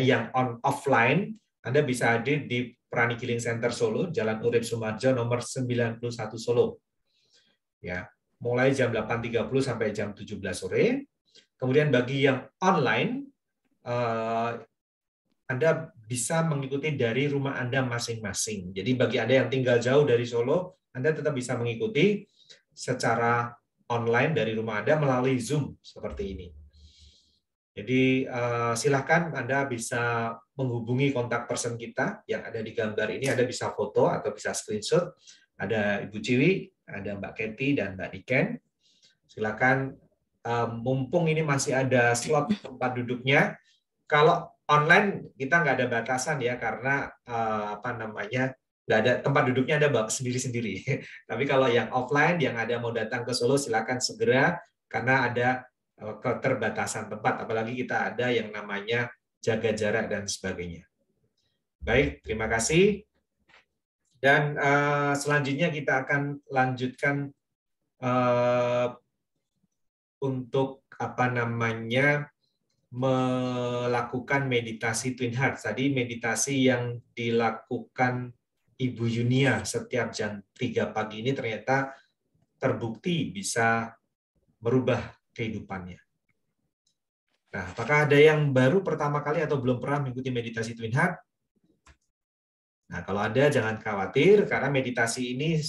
S1: yang offline Anda bisa hadir di Pranic Healing Center Solo, Jalan Urip Sumarjo nomor 91 Solo. Ya, mulai jam 8.30 sampai jam 17 sore. Kemudian bagi yang online Anda bisa mengikuti dari rumah Anda masing-masing. Jadi bagi Anda yang tinggal jauh dari Solo, Anda tetap bisa mengikuti secara online dari rumah Anda melalui Zoom seperti ini. Jadi silakan Anda bisa menghubungi kontak person kita yang ada di gambar ini. Anda bisa foto atau bisa screenshot. Ada Ibu Ciwi, ada Mbak Kety, dan Mbak Niken. Silakan, mumpung ini masih ada slot tempat duduknya. Kalau online kita nggak ada batasan ya, karena nggak ada tempat duduknya, Anda bawa sendiri-sendiri. Tapi kalau yang offline, yang ada mau datang ke Solo, silakan segera, karena ada keterbatasan tempat, apalagi kita ada yang namanya jaga jarak dan sebagainya. Baik, terima kasih. Dan selanjutnya kita akan lanjutkan untuk melakukan meditasi Twin Heart. Tadi meditasi yang dilakukan Ibu Yunia setiap jam 3 pagi ini ternyata terbukti bisa merubah kehidupannya. Nah, apakah ada yang baru pertama kali atau belum pernah mengikuti meditasi Twin Heart? Nah, kalau ada jangan khawatir, karena meditasi ini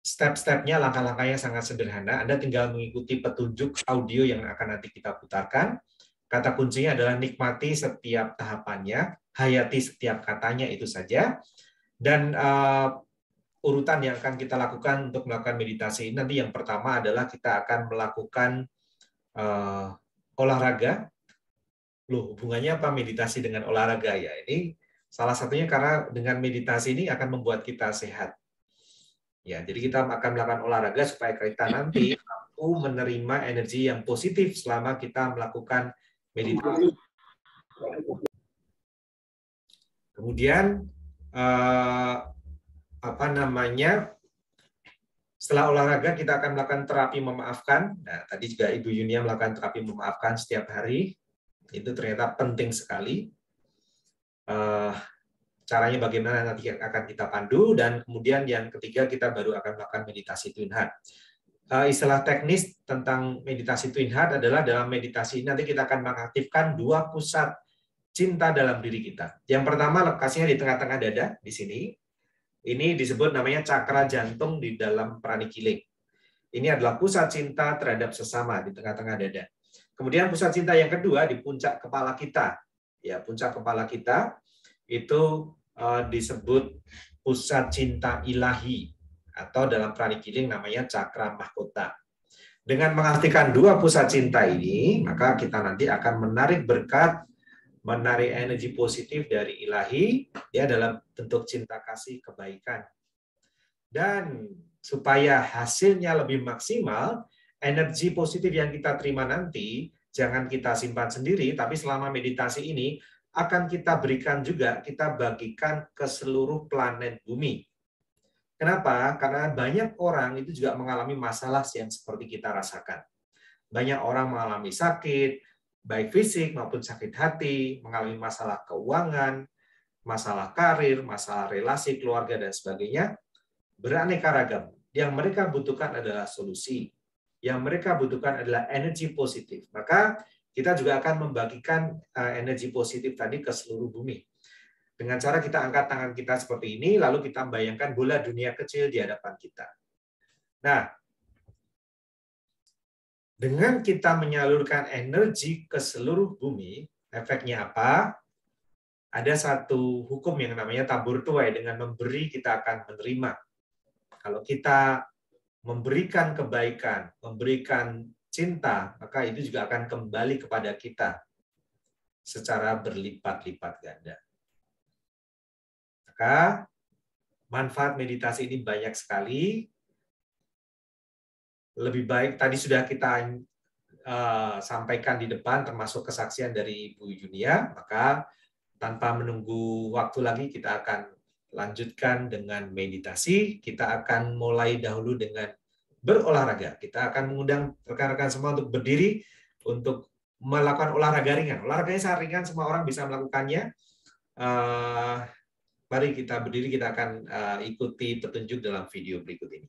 S1: step-stepnya, langkah-langkahnya sangat sederhana. Anda tinggal mengikuti petunjuk audio yang akan nanti kita putarkan. Kata kuncinya adalah nikmati setiap tahapannya, hayati setiap katanya, itu saja. Dan urutan yang akan kita lakukan untuk melakukan meditasi ini, nanti yang pertama adalah kita akan melakukan olahraga. Loh, hubungannya apa meditasi dengan olahraga ya? Ini salah satunya karena dengan meditasi ini akan membuat kita sehat. Ya, jadi kita akan melakukan olahraga supaya kita nanti mampu menerima energi yang positif selama kita melakukan meditasi. Kemudian setelah olahraga kita akan melakukan terapi memaafkan. Nah, tadi juga Ibu Yunia melakukan terapi memaafkan setiap hari. Itu ternyata penting sekali. Caranya bagaimana nanti akan kita pandu, dan kemudian yang ketiga kita baru akan melakukan meditasi Twin Heart. Istilah teknis tentang meditasi Twin Heart adalah dalam meditasi ini nanti kita akan mengaktifkan 2 pusat cinta dalam diri kita. Yang pertama lokasinya di tengah-tengah dada di sini. Ini disebut namanya cakra jantung di dalam Pranic Healing. Ini adalah pusat cinta terhadap sesama di tengah-tengah dada. Kemudian pusat cinta yang kedua di puncak kepala kita. Ya, puncak kepala kita itu disebut pusat cinta ilahi. atau dalam pranic healing namanya cakra mahkota. Dengan mengartikan dua pusat cinta ini, maka kita nanti akan menarik berkat, menarik energi positif dari ilahi, ya, dalam bentuk cinta kasih kebaikan. Dan supaya hasilnya lebih maksimal, energi positif yang kita terima nanti, jangan kita simpan sendiri, tapi selama meditasi ini, akan kita berikan juga, kita bagikan ke seluruh planet bumi. Kenapa? Karena banyak orang itu juga mengalami masalah yang seperti kita rasakan. Banyak orang mengalami sakit, baik fisik maupun sakit hati, mengalami masalah keuangan, masalah karir, masalah relasi, keluarga, dan sebagainya. Beraneka ragam. Yang mereka butuhkan adalah solusi. Yang mereka butuhkan adalah energi positif. Maka kita juga akan membagikan energi positif tadi ke seluruh bumi. Dengan cara kita angkat tangan kita seperti ini, lalu kita membayangkan bola dunia kecil di hadapan kita. Nah, dengan kita menyalurkan energi ke seluruh bumi, efeknya apa? Ada satu hukum yang namanya tabur tuai. Dengan memberi, kita akan menerima. Kalau kita memberikan kebaikan, memberikan cinta, maka itu juga akan kembali kepada kita secara berlipat-lipat ganda. Maka manfaat meditasi ini banyak sekali. Lebih baik, tadi sudah kita sampaikan di depan, termasuk kesaksian dari Ibu Yunia, maka tanpa menunggu waktu lagi kita akan lanjutkan dengan meditasi. Kita akan mulai dahulu dengan berolahraga. Kita akan mengundang rekan-rekan semua untuk berdiri, untuk melakukan olahraga ringan. Olahraganya sangat ringan, semua orang bisa melakukannya. Mari kita berdiri, kita akan ikuti petunjuk dalam video berikut ini.